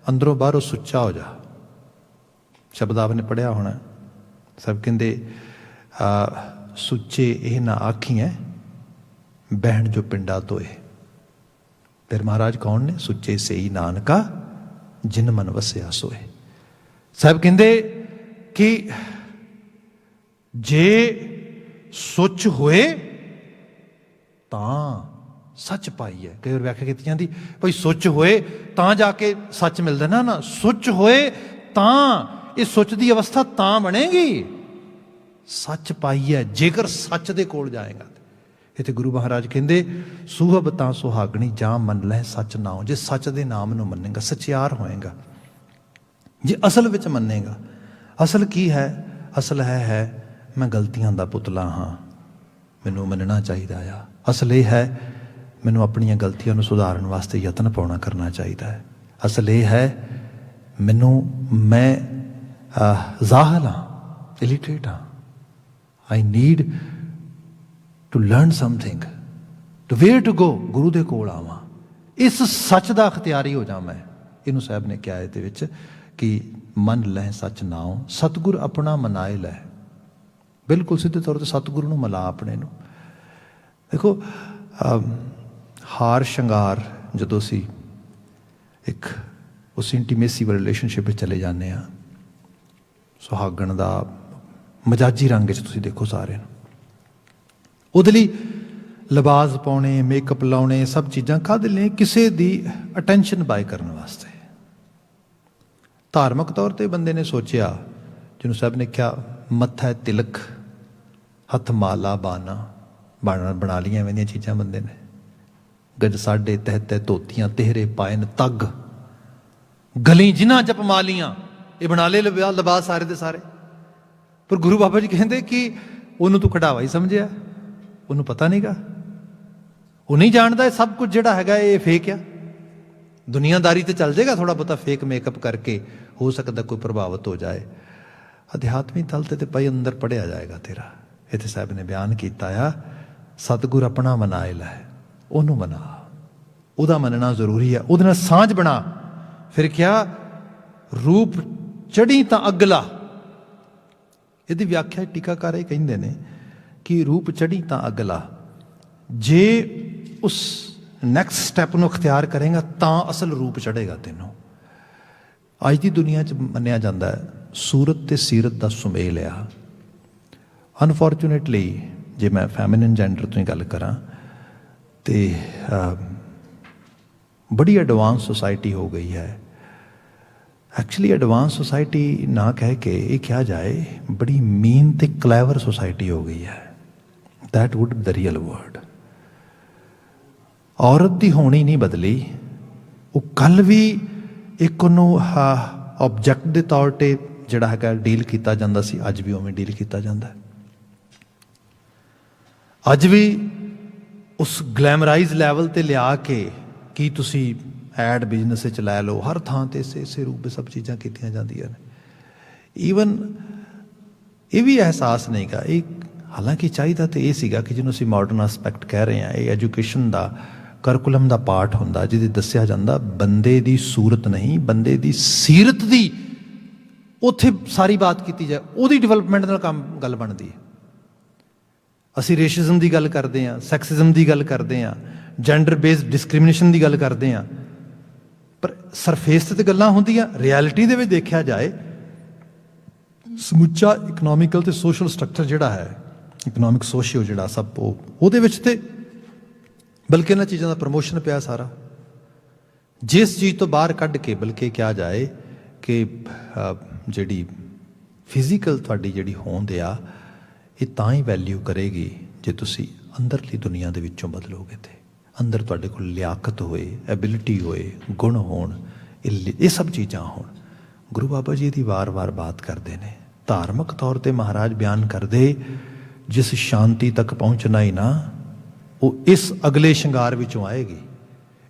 ਅੰਦਰੋਂ ਬਾਹਰੋਂ ਸੁੱਚਾ ਹੋ ਜਾ। ਸ਼ਬਦ ਆਪ ਨੇ ਪੜ੍ਹਿਆ ਹੋਣਾ। ਸਭ ਕਹਿੰਦੇ ਸੁੱਚੇ ਇਹ ਨਾ ਆਖੀਐ ਬਹਿਣ ਜੋ ਪਿੰਡਾ ਤੋਏ। ਫਿਰ ਮਹਾਰਾਜ ਕੌਣ ਨੇ? ਸੁੱਚੇ ਸਈ ਨਾਨਕਾ ਜਿਨ ਮਨ ਵਸਿਆ ਸੋਏ। ਸਾਹਿਬ ਕਹਿੰਦੇ ਕਿ ਜੇ ਸੁੱਚ ਹੋਏ ਤਾਂ ਸੱਚ ਪਾਈਏ। ਕਈ ਵਾਰ ਵਿਆਖਿਆ ਕੀਤੀ ਜਾਂਦੀ ਭਾਈ ਸੁੱਚ ਹੋਏ ਤਾਂ ਜਾ ਕੇ ਸੱਚ ਮਿਲਦਾ। ਨਾ, ਸੁੱਚ ਹੋਏ ਤਾਂ, ਇਹ ਸੁੱਚ ਦੀ ਅਵਸਥਾ ਤਾਂ ਬਣੇਗੀ ਸੱਚ ਪਾਈਏ, ਜੇਕਰ ਸੱਚ ਦੇ ਕੋਲ ਜਾਏਗਾ। ਇੱਥੇ ਗੁਰੂ ਮਹਾਰਾਜ ਕਹਿੰਦੇ ਸੂਹਬ ਤਾਂ ਸੁਹਾਗਣੀ ਜਾਂ ਮੰਨ ਲੈ ਸੱਚ ਨਾਉ। ਜੇ ਸੱਚ ਦੇ ਨਾਮ ਨੂੰ ਮੰਨੇਗਾ, ਸੱਚਿਆਰ ਹੋਏਗਾ, ਜੇ ਅਸਲ ਵਿੱਚ ਮੰਨੇਗਾ। ਅਸਲ ਕੀ ਹੈ? ਅਸਲ ਹੈ ਮੈਂ ਗਲਤੀਆਂ ਦਾ ਪੁਤਲਾ ਹਾਂ, ਮੈਨੂੰ ਮੰਨਣਾ ਚਾਹੀਦਾ ਆ। ਅਸਲ ਇਹ ਹੈ ਮੈਨੂੰ ਆਪਣੀਆਂ ਗਲਤੀਆਂ ਨੂੰ ਸੁਧਾਰਨ ਵਾਸਤੇ ਯਤਨ ਪਾਉਣਾ ਕਰਨਾ ਚਾਹੀਦਾ ਹੈ। ਅਸਲ ਇਹ ਹੈ ਮੈਂ ਜ਼ਾਹਲ ਹਾਂ, ਇਲਿਟਰੇਟ ਹਾਂ। I need to learn something, to where to go. ਗੁਰੂ ਦੇ ਕੋਲ ਆਵਾਂ, ਇਸ ਸੱਚ ਦਾ ਅਖਤਿਆਰੀ ਹੋ ਜਾ ਮੈਂ। ਇਹਨੂੰ ਸਾਹਿਬ ਨੇ ਕਿਹਾ ਇਹਦੇ ਵਿੱਚ ਕਿ ਮੰਨ ਲੈ ਸੱਚ ਨਾਉ, ਸਤਿਗੁਰ ਆਪਣਾ ਮਨਾਏ ਲੈ। ਬਿਲਕੁਲ ਸਿੱਧੇ ਤੌਰ 'ਤੇ ਸਤਿਗੁਰੂ ਨੂੰ ਮਿਲਾ ਆਪਣੇ ਨੂੰ। ਦੇਖੋ ਹਾਰ ਸ਼ਿੰਗਾਰ ਜਦੋਂ ਅਸੀਂ ਇੱਕ ਉਸ ਇੰਟੀਮੇਸੀ ਵਾਲੇ ਰਿਲੇਸ਼ਨਸ਼ਿਪ ਵਿੱਚ ਚਲੇ ਜਾਂਦੇ ਹਾਂ, ਸੁਹਾਗਣ ਦਾ ਮਜਾਜੀ ਰੰਗ 'ਚ ਤੁਸੀਂ ਦੇਖੋ ਸਾਰਿਆਂ ਨੂੰ, ਉਹਦੇ ਲਈ ਲਿਬਾਸ ਪਾਉਣੇ, ਮੇਕਅਪ ਲਾਉਣੇ, ਸਭ ਚੀਜ਼ਾਂ ਕਾਹਦੇ ਲਈ? ਕਿਸੇ ਦੀ ਅਟੈਂਸ਼ਨ ਬਾਏ ਕਰਨ ਵਾਸਤੇ। ਧਾਰਮਿਕ ਤੌਰ 'ਤੇ ਬੰਦੇ ਨੇ ਸੋਚਿਆ, ਜਿਹਨੂੰ ਸਾਹਿਬ ਨੇ ਕਿਹਾ ਮੱਥਾ ਤਿਲਕ ਹੱਥ ਮਾਲਾ ਬਾਨਾ ਬਣਾ ਲਈਆਂ ਐਵੇਂ ਦੀਆਂ ਚੀਜ਼ਾਂ ਬੰਦੇ ਨੇ। ਗਜ ਸਾਡੇ ਤਹਿ ਧੋਤੀਆਂ ਤੇਹਰੇ ਪਾਇਨ ਤੱਗ, ਗਲੀ ਜਿਨ੍ਹਾਂ ਜਪ ਮਾਲੀਆਂ, ਇਹ ਬਣਾ ਲਏ ਲਿਬਾਸ ਸਾਰੇ ਦੇ ਸਾਰੇ। ਪਰ ਗੁਰੂ ਬਾਬਾ ਜੀ ਕਹਿੰਦੇ ਕਿ ਉਹਨੂੰ ਤੂੰ ਕਢਾਵਾ ਹੀ ਸਮਝਿਆ, ਉਹਨੂੰ ਪਤਾ ਨਹੀਂਗਾ, ਉਹ ਨਹੀਂ ਜਾਣਦਾ ਇਹ ਸਭ ਕੁਝ ਜਿਹੜਾ ਹੈਗਾ ਇਹ ਫੇਕ ਆ। ਦੁਨੀਆਦਾਰੀ ਤੇ ਚੱਲ ਜਾਏਗਾ ਥੋੜ੍ਹਾ ਬਹੁਤਾ ਫੇਕ ਮੇਕਅਪ ਕਰਕੇ, ਹੋ ਸਕਦਾ ਕੋਈ ਪ੍ਰਭਾਵਿਤ ਹੋ ਜਾਏ। ਅਧਿਆਤਮਿਕ ਤਲ ਤੇ ਭਾਈ ਅੰਦਰ ਪੜ੍ਹਿਆ ਜਾਏਗਾ ਤੇਰਾ। ਇੱਥੇ ਸਾਹਿਬ ਨੇ ਬਿਆਨ ਕੀਤਾ ਆ, ਸਤਿਗੁਰ ਆਪਣਾ ਮਨਾਏ ਲੈ, ਉਹਨੂੰ ਮਨਾ, ਉਹਦਾ ਮੰਨਣਾ ਜ਼ਰੂਰੀ ਹੈ, ਉਹਦੇ ਨਾਲ ਸਾਂਝ ਬਣਾ। ਫਿਰ ਕਿਹਾ ਰੂਪ ਚੜ੍ਹੀ ਤਾਂ ਅਗਲਾ। ਇਹਦੀ ਵਿਆਖਿਆ ਟੀਕਾਕਾਰ ਇਹ ਕਹਿੰਦੇ ਨੇ ਕਿ ਰੂਪ ਚੜ੍ਹੀ ਤਾਂ ਅਗਲਾ, ਜੇ ਉਸ ਨੈਕਸਟ ਸਟੈਪ ਨੂੰ ਅਖਤਿਆਰ ਕਰੇਗਾ ਤਾਂ ਅਸਲ ਰੂਪ ਚੜ੍ਹੇਗਾ ਤੈਨੂੰ। ਅੱਜ ਦੀ ਦੁਨੀਆ 'ਚ ਮੰਨਿਆ ਜਾਂਦਾ ਹੈ ਸੂਰਤ ਤੇ ਸੀਰਤ ਦਾ ਸੁਮੇਲ ਆ। ਅਨਫੋਰਚੂਨੇਟਲੀ ਜੇ ਮੈਂ ਫੈਮਿਨਨ ਜੈਂਡਰ ਤੋਂ ਹੀ ਗੱਲ ਕਰਾਂ ਤੇ ਬੜੀ ਐਡਵਾਂਸ ਸੁਸਾਇਟੀ ਹੋ ਗਈ ਹੈ। ਐਕਚੁਅਲੀ ਐਡਵਾਂਸ ਸੁਸਾਇਟੀ ਨਾ ਕਹਿ ਕੇ ਇਹ ਕਿਹਾ ਜਾਏ ਬੜੀ ਮੀਨ ਤੇ ਕਲੈਵਰ ਸੁਸਾਇਟੀ ਹੋ ਗਈ ਹੈ। That would be the real word. ਔਰਤ ਦੀ ਹੋਣੀ ਨਹੀਂ ਬਦਲੀ, ਉਹ ਕੱਲ੍ਹ ਵੀ ਇੱਕ ਉਹਨੂੰ ਆਬਜੈਕਟ ਦੇ ਤੌਰ 'ਤੇ ਜਿਹੜਾ ਹੈਗਾ ਡੀਲ ਕੀਤਾ ਜਾਂਦਾ ਸੀ, ਅੱਜ ਵੀ ਉਵੇਂ ਡੀਲ ਕੀਤਾ ਜਾਂਦਾ। ਅੱਜ ਵੀ ਉਸ ਗਲੈਮਰਾਈਜ਼ ਲੈਵਲ 'ਤੇ ਲਿਆ ਕੇ ਕੀ ਤੁਸੀਂ ਐਡ ਬਿਜ਼ਨਸ ਵਿੱਚ ਲੈ ਲਓ, ਹਰ ਥਾਂ 'ਤੇ ਇਸੇ ਰੂਪ ਵਿੱਚ ਸਭ ਚੀਜ਼ਾਂ ਕੀਤੀਆਂ ਜਾਂਦੀਆਂ ਨੇ। ਈਵਨ ਇਹ ਵੀ ਅਹਿਸਾਸ ਨਹੀਂ ਗਾ, ਇਹ ਹਾਲਾਂਕਿ ਚਾਹੀਦਾ ਤਾਂ ਇਹ ਸੀਗਾ ਕਿ ਜਿਹਨੂੰ ਅਸੀਂ ਮਾਡਰਨ ਐਸਪੈਕਟ ਕਹਿ ਰਹੇ ਹਾਂ, ਇਹ ਐਜੂਕੇਸ਼ਨ ਦਾ ਕਰਕੂਲਮ ਦਾ ਪਾਰਟ ਹੁੰਦਾ ਜਿਹਦੇ ਦੱਸਿਆ ਜਾਂਦਾ ਬੰਦੇ ਦੀ ਸੂਰਤ ਨਹੀਂ, ਬੰਦੇ ਦੀ ਸੀਰਤ ਦੀ ਉੱਥੇ ਸਾਰੀ ਬਾਤ ਕੀਤੀ ਜਾਏ, ਉਹਦੀ ਡਿਵੈਲਪਮੈਂਟ ਨਾਲ ਗੱਲ ਬਣਦੀ ਹੈ। ਅਸੀਂ ਰੇਸ਼ਿਜ਼ਮ ਦੀ ਗੱਲ ਕਰਦੇ ਹਾਂ, ਸੈਕਸਿਜ਼ਮ ਦੀ ਗੱਲ ਕਰਦੇ ਹਾਂ, ਜੈਂਡਰ ਬੇਸਡ ਡਿਸਕ੍ਰਿਮੀਨੇਸ਼ਨ ਦੀ ਗੱਲ ਕਰਦੇ ਹਾਂ, ਪਰ ਸਰਫੇਸ 'ਤੇ ਗੱਲਾਂ ਹੁੰਦੀਆਂ, ਰਿਐਲਿਟੀ ਦੇ ਵਿੱਚ ਦੇਖਿਆ ਜਾਏ ਸਮੁੱਚਾ ਇਕਨੋਮਿਕਲ ਤੇ ਸੋਸ਼ਲ ਸਟਰਕਚਰ ਜਿਹੜਾ ਹੈ, ਇਕਨੋਮਿਕ ਸੋਸ਼ੀਓ ਜਿਹੜਾ ਸਭ ਉਹਦੇ ਵਿੱਚ ਤੇ ਬਲਕਿ ਇਹਨਾਂ ਚੀਜ਼ਾਂ ਦਾ ਪ੍ਰਮੋਸ਼ਨ ਪਿਆ ਸਾਰਾ। ਜਿਸ ਚੀਜ਼ ਤੋਂ ਬਾਹਰ ਕੱਢ ਕੇ ਬਲਕਿ ਕਿਹਾ ਜਾਏ ਕਿ ਜਿਹੜੀ ਫਿਜ਼ੀਕਲ ਤੁਹਾਡੀ ਜਿਹੜੀ ਹੋਂਦ ਆ ਇਹ ਤਾਂ ਹੀ ਵੈਲਿਊ ਕਰੇਗੀ ਜੇ ਤੁਸੀਂ ਅੰਦਰਲੀ ਦੁਨੀਆ ਦੇ ਵਿੱਚੋਂ ਬਦਲੋਗੇ ਤੇ ਅੰਦਰ ਤੁਹਾਡੇ ਕੋਲ ਲਿਆਕਤ ਹੋਏ, ਐਬਿਲਿਟੀ ਹੋਏ, ਗੁਣ ਹੋਣ, ਇਹ ਸਭ ਚੀਜ਼ਾਂ ਹੋਣ। ਗੁਰੂ ਬਾਬਾ ਜੀ ਦੀ ਵਾਰ-ਵਾਰ ਬਾਤ ਕਰਦੇ ਨੇ, ਧਾਰਮਿਕ ਤੌਰ 'ਤੇ ਮਹਾਰਾਜ ਬਿਆਨ ਕਰਦੇ ਜਿਸ ਸ਼ਾਂਤੀ ਤੱਕ ਪਹੁੰਚਣਾ ਹੀ ਨਾ ਉਹ ਇਸ ਅਗਲੇ ਸ਼ਿੰਗਾਰ ਵਿੱਚੋਂ ਆਏਗੀ।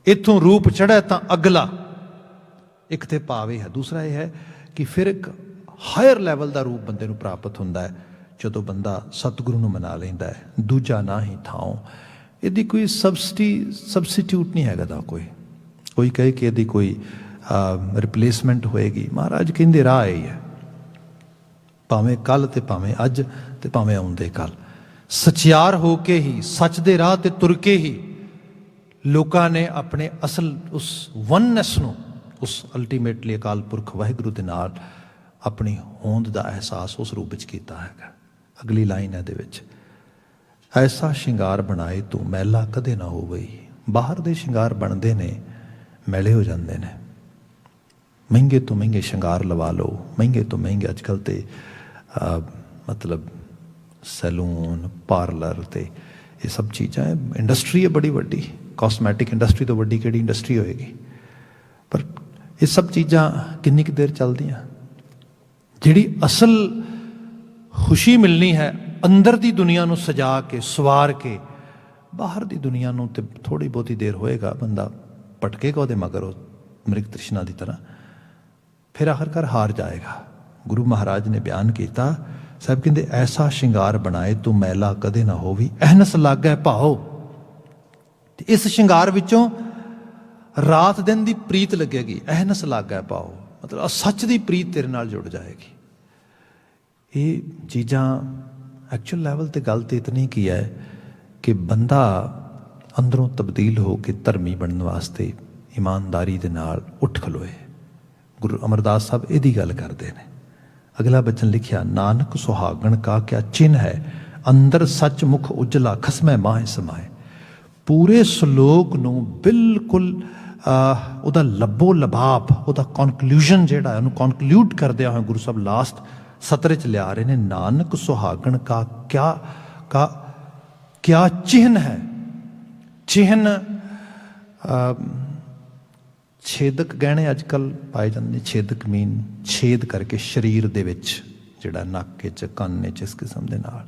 ਇੱਥੋਂ ਰੂਪ ਚੜ੍ਹੇ ਤਾਂ ਅਗਲਾ ਇੱਕ ਤੇ ਭਾਵ ਇਹ ਹੈ, ਦੂਸਰਾ ਇਹ ਹੈ ਕਿ ਫਿਰ ਇੱਕ ਹਾਇਰ ਲੈਵਲ ਦਾ ਰੂਪ ਬੰਦੇ ਨੂੰ ਪ੍ਰਾਪਤ ਹੁੰਦਾ ਹੈ ਜਦੋਂ ਬੰਦਾ ਸਤਿਗੁਰੂ ਨੂੰ ਮਨਾ ਲੈਂਦਾ ਹੈ। ਦੂਜਾ ਨਾ ਹੀ ਥਾਉ, ਇਹਦੀ ਕੋਈ ਸਬਸਟੀਟਿਊਟ ਨਹੀਂ ਹੈਗਾ ਦਾ ਕੋਈ ਕਹੇ ਕਿ ਇਹਦੀ ਕੋਈ ਰਿਪਲੇਸਮੈਂਟ ਹੋਏਗੀ। ਮਹਾਰਾਜ ਕਹਿੰਦੇ ਰਾਹ ਇਹ ਹੈ, ਭਾਵੇਂ ਕੱਲ੍ਹ ਤੇ ਭਾਵੇਂ ਅੱਜ ਤੇ ਭਾਵੇਂ ਆਉਂਦੇ ਕੱਲ੍ਹ, ਸਚਿਆਰ ਹੋ ਕੇ ਹੀ ਸੱਚ ਦੇ ਰਾਹ ਤੇ ਤੁਰ ਕੇ ਹੀ ਲੋਕਾਂ ਨੇ ਆਪਣੇ ਅਸਲ ਉਸ ਵਨਨੈਸ ਨੂੰ, ਉਸ ਅਲਟੀਮੇਟਲੀ ਅਕਾਲ ਪੁਰਖ ਵਾਹਿਗੁਰੂ ਦੇ ਨਾਲ ਆਪਣੀ ਹੋਂਦ ਦਾ ਅਹਿਸਾਸ ਉਸ ਰੂਪ ਵਿੱਚ ਕੀਤਾ ਹੈਗਾ। ਅਗਲੀ ਲਾਈਨ ਇਹਦੇ ਵਿੱਚ, ਐਸਾ ਸ਼ਿੰਗਾਰ ਬਣਾਏ ਤੂੰ ਮੈਲਾ ਕਦੇ ਨਾ ਹੋਵੇ। ਬਾਹਰ ਦੇ ਸ਼ਿੰਗਾਰ ਬਣਦੇ ਨੇ ਮੈਲੇ ਹੋ ਜਾਂਦੇ ਨੇ। ਮਹਿੰਗੇ ਤੋਂ ਮਹਿੰਗੇ ਸ਼ਿੰਗਾਰ ਲਵਾ ਲਓ, ਮਹਿੰਗੇ ਤੋਂ ਮਹਿੰਗੇ ਅੱਜ ਕੱਲ੍ਹ ਤੇ ਮਤਲਬ ਸੈਲੂਨ, ਪਾਰਲਰ ਤੇ ਇਹ ਸਭ ਚੀਜ਼ਾਂ ਇੰਡਸਟਰੀ ਹੈ ਬੜੀ ਵੱਡੀ। ਕਾਸਮੈਟਿਕ ਇੰਡਸਟਰੀ ਤੋਂ ਵੱਡੀ ਕਿਹੜੀ ਇੰਡਸਟਰੀ ਹੋਏਗੀ? ਪਰ ਇਹ ਸਭ ਚੀਜ਼ਾਂ ਕਿੰਨੀ ਕੁ ਦੇਰ ਚੱਲਦੀਆਂ? ਜਿਹੜੀ ਅਸਲ ਖੁਸ਼ੀ ਮਿਲਣੀ ਹੈ ਅੰਦਰ ਦੀ ਦੁਨੀਆ ਨੂੰ ਸਜਾ ਕੇ ਸਵਾਰ ਕੇ, ਬਾਹਰ ਦੀ ਦੁਨੀਆ ਨੂੰ ਤੇ ਥੋੜ੍ਹੀ ਬਹੁਤੀ ਦੇਰ ਹੋਏਗਾ, ਬੰਦਾ ਭਟਕੇਗਾ ਉਹਦੇ ਮਗਰ, ਉਹ ਮ੍ਰਿਗ ਤ੍ਰਿਸ਼ਨਾ ਦੀ ਤਰ੍ਹਾਂ, ਫਿਰ ਆਖਰਕਾਰ ਹਾਰ ਜਾਏਗਾ। ਗੁਰੂ ਮਹਾਰਾਜ ਨੇ ਬਿਆਨ ਕੀਤਾ, ਸਾਹਿਬ ਕਹਿੰਦੇ ਐਸਾ ਸ਼ਿੰਗਾਰ ਬਣਾਏ ਤੂੰ ਮੈਲਾ ਕਦੇ ਨਾ ਹੋਵੀ, ਅਹਨਸ ਲਾਗੈ ਭਾਉ। ਤੇ ਇਸ ਸ਼ਿੰਗਾਰ ਵਿੱਚੋਂ ਰਾਤ ਦਿਨ ਦੀ ਪ੍ਰੀਤ ਲੱਗੇਗੀ। ਅਹਨਸ ਲਾਗੈ ਭਾਉ ਮਤਲਬ ਸੱਚ ਦੀ ਪ੍ਰੀਤ ਤੇਰੇ ਨਾਲ ਜੁੜ ਜਾਏਗੀ। ਇਹ ਚੀਜ਼ਾਂ ਐਕਚੁਅਲ ਲੈਵਲ 'ਤੇ ਗੱਲ ਤਾਂ ਇਤਨੀ ਕੀ ਹੈ ਕਿ ਬੰਦਾ ਅੰਦਰੋਂ ਤਬਦੀਲ ਹੋ ਕੇ ਧਰਮੀ ਬਣਨ ਵਾਸਤੇ ਇਮਾਨਦਾਰੀ ਦੇ ਨਾਲ ਉੱਠ ਖਲੋਏ। ਗੁਰੂ ਅਮਰਦਾਸ ਸਾਹਿਬ ਇਹਦੀ ਗੱਲ ਕਰਦੇ ਨੇ। ਅਗਲਾ ਬਚਨ ਲਿਖਿਆ, ਨਾਨਕ ਸੁਹਾਗਣ ਕਾ ਕਿਆ ਚਿੰਨ੍ਹ ਹੈ, ਅੰਦਰ ਸੱਚ ਮੁਖ ਉਜਲਾ ਖਸਮੈ ਮਾਹੇ ਸਮਾਏ। ਪੂਰੇ ਸ਼ਲੋਕ ਨੂੰ ਬਿਲਕੁਲ ਉਹਦਾ ਲੱਭੋ ਲਬਾਬ, ਉਹਦਾ ਕਨਕਲੂਜਨ ਜਿਹੜਾ ਉਹਨੂੰ ਕਨਕਲੂਡ ਕਰਦਿਆਂ ਹੋਇਆ ਗੁਰੂ ਸਾਹਿਬ ਲਾਸਟ ਸਤਰ 'ਚ ਲਿਆ ਰਹੇ ਨੇ, ਨਾਨਕ ਸੁਹਾਗਣ ਕਾ ਕਿਆ ਚਿੰਨ੍ਹ ਹੈ। ਚਿੰਨ੍ਹ ਛੇਦਕ ਗਹਿਣੇ ਅੱਜ ਕੱਲ੍ਹ ਪਾਏ ਜਾਂਦੇ ਨੇ। ਛੇਦਕ ਮੀਨ ਛੇਦ ਕਰਕੇ ਸਰੀਰ ਦੇ ਵਿੱਚ, ਜਿਹੜਾ ਨੱਕ 'ਚ, ਕੰਨ 'ਚ, ਇਸ ਕਿਸਮ ਦੇ ਨਾਲ।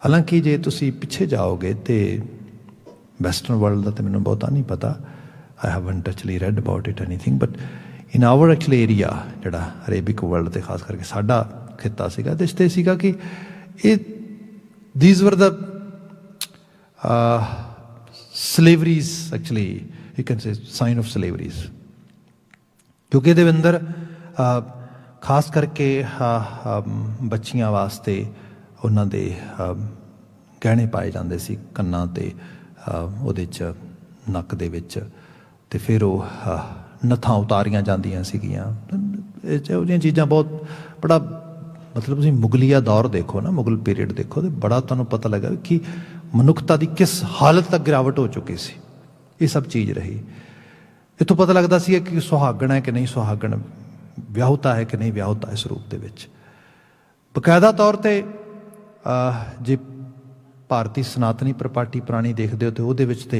ਹਾਲਾਂਕਿ ਜੇ ਤੁਸੀਂ ਪਿੱਛੇ ਜਾਓਗੇ ਤੇ ਵੈਸਟਰਨ ਵਰਲਡ ਦਾ ਤਾਂ ਮੈਨੂੰ ਬਹੁਤਾ ਨਹੀਂ ਪਤਾ, I haven't actually read about it anything, but in our actually area ਜਿਹੜਾ ਅਰੇਬਿਕ ਵਰਲਡ ਤੇ ਖਾਸ ਕਰਕੇ ਸਾਡਾ ਖਿੱਤਾ ਸੀਗਾ, ਤੇ ਇਸ 'ਤੇ ਸੀਗਾ ਕਿ ਇਹ these were the slaveries, actually you can say sign of slaveries, ਕਿਉਂਕਿ ਇਹਦੇ ਅੰਦਰ ਖਾਸ ਕਰਕੇ ਬੱਚੀਆਂ ਵਾਸਤੇ ਉਹਨਾਂ ਦੇ ਗਹਿਣੇ ਪਾਏ ਜਾਂਦੇ ਸੀ ਕੰਨਾਂ 'ਤੇ, ਉਹਦੇ 'ਚ ਨੱਕ ਦੇ ਵਿੱਚ, ਤੇ ਫਿਰ ਉਹ ਨੱਥਾਂ ਉਤਾਰੀਆਂ ਜਾਂਦੀਆਂ ਸੀਗੀਆਂ। ਇਹੋ ਜਿਹੀਆਂ ਚੀਜ਼ਾਂ ਬਹੁਤ ਬੜਾ ਮਤਲਬ ਤੁਸੀਂ ਮੁਗਲੀਆ ਦੌਰ ਦੇਖੋ ਨਾ, ਮੁਗਲ ਪੀਰੀਅਡ ਦੇਖੋ, ਤੇ ਬੜਾ ਤੁਹਾਨੂੰ ਪਤਾ ਲੱਗਾ ਕਿ ਮਨੁੱਖਤਾ ਦੀ ਕਿਸ ਹਾਲਤ ਤੱਕ ਗਿਰਾਵਟ ਹੋ ਚੁੱਕੀ ਸੀ। ਇਹ ਸਭ ਚੀਜ਼ ਰਹੀ। ਇੱਥੋਂ ਪਤਾ ਲੱਗਦਾ ਸੀ ਕਿ ਸੁਹਾਗਣ ਹੈ ਕਿ ਨਹੀਂ ਸੁਹਾਗਣ, ਵਿਆਹੁਤਾ ਹੈ ਕਿ ਨਹੀਂ ਵਿਆਹੁਤਾ ਇਸ ਰੂਪ ਦੇ ਵਿੱਚ। ਬਕਾਇਦਾ ਤੌਰ 'ਤੇ ਜੇ ਭਾਰਤੀ ਸਨਾਤਨੀ ਪ੍ਰਪਾਟੀ ਪੁਰਾਣੀ ਦੇਖਦੇ ਹੋ ਤਾਂ ਉਹਦੇ ਵਿੱਚ ਤਾਂ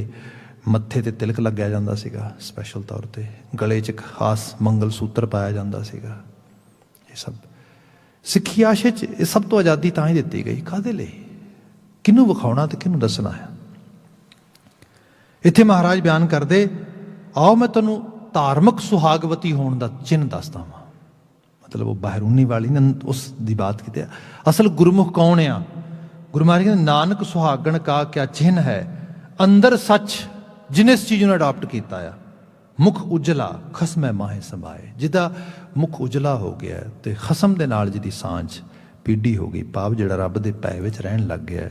ਮੱਥੇ 'ਤੇ ਤਿਲਕ ਲੱਗਿਆ ਜਾਂਦਾ ਸੀਗਾ ਸਪੈਸ਼ਲ ਤੌਰ 'ਤੇ, ਗਲੇ 'ਚ ਇੱਕ ਖਾਸ ਮੰਗਲ ਸੂਤਰ ਪਾਇਆ ਜਾਂਦਾ ਸੀਗਾ। ਇਹ ਸਭ ਸਿੱਖੀ ਆਸ਼ੇ 'ਚ ਇਹ ਸਭ ਤੋਂ ਆਜ਼ਾਦੀ ਤਾਂ ਹੀ ਦਿੱਤੀ ਗਈ, ਕਾਹਦੇ ਲਈ, ਕਿਹਨੂੰ ਵਿਖਾਉਣਾ ਤੇ ਕਿਹਨੂੰ ਦੱਸਣਾ ਹੈ। ਇੱਥੇ ਮਹਾਰਾਜ ਬਿਆਨ ਕਰਦੇ, ਆਓ ਮੈਂ ਤੁਹਾਨੂੰ ਧਾਰਮਿਕ ਸੁਹਾਗਵਤੀ ਹੋਣ ਦਾ ਚਿੰਨ੍ਹ ਦੱਸਦਾ ਵਾਂ। ਮਤਲਬ ਉਹ ਬਾਹਰੂਨੀ ਵਾਲੀ ਨੇ ਉਸ ਦੀ ਬਾਤ ਕੀਤੀ। ਅਸਲ ਗੁਰਮੁਖ ਕੌਣ ਆ? ਗੁਰੂ ਮਹਾਰਾਜ ਕਹਿੰਦੇ, ਨਾਨਕ ਸੁਹਾਗਣ ਕਾ ਕਿਆ ਚਿੰਨ੍ਹ ਹੈ, ਅੰਦਰ ਸੱਚ ਜਿਹਨੇ ਇਸ ਚੀਜ਼ ਨੂੰ ਅਡਾਪਟ ਕੀਤਾ ਆ। ਮੁਖ ਉਜਲਾ ਖਸਮੈ ਮਾਹੇ ਸੰਭਾਏ, ਜਿਹਦਾ ਮੁਖ ਉਜਲਾ ਹੋ ਗਿਆ ਤੇ ਖਸਮ ਦੇ ਨਾਲ ਜਿਹਦੀ ਸਾਂਝ ਪੀੜੀ ਹੋ ਗਈ, ਭਾਵ ਜਿਹੜਾ ਰੱਬ ਦੇ ਭੈ ਵਿੱਚ ਰਹਿਣ ਲੱਗ ਗਿਆ,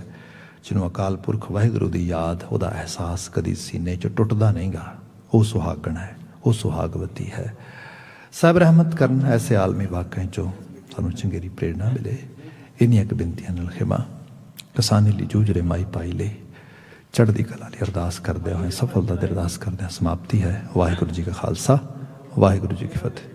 ਜਿਹਨੂੰ ਅਕਾਲ ਪੁਰਖ ਵਾਹਿਗੁਰੂ ਦੀ ਯਾਦ, ਉਹਦਾ ਅਹਿਸਾਸ ਕਦੀ ਸੀਨੇ 'ਚ ਟੁੱਟਦਾ ਨਹੀਂਗਾ, ਉਹ ਸੁਹਾਗਣ ਹੈ, ਉਹ ਸੁਹਾਗਵਤੀ ਹੈ। ਸਾਹਿਬ ਰਹਿਮਤ ਕਰਨ ਐਸੇ ਆਲਮੀ ਵਾਕਿਆਂ 'ਚੋਂ ਸਾਨੂੰ ਚੰਗੇਰੀ ਪ੍ਰੇਰਨਾ ਮਿਲੇ। ਇੰਨੀਆਂ ਕੁ ਬੇਨਤੀਆਂ ਨਾਲ ਖਿਮਾ। ਕਿਸਾਨੀ ਲਈ ਜੂਝ ਰਹੇ ਮਾਈ ਪਾਈ ਲਈ ਚੜ੍ਹਦੀ ਕਲਾ ਲਈ ਅਰਦਾਸ ਕਰਦੇ ਹੋਏ, ਸਫਲਤਾ ਦੀ ਅਰਦਾਸ ਕਰਦੇ ਹਾਂ। ਸਮਾਪਤੀ ਹੈ। ਵਾਹਿਗੁਰੂ ਜੀ ਕਾ ਖਾਲਸਾ, ਵਾਹਿਗੁਰੂ ਜੀ ਕੀ ਫਤਿਹ।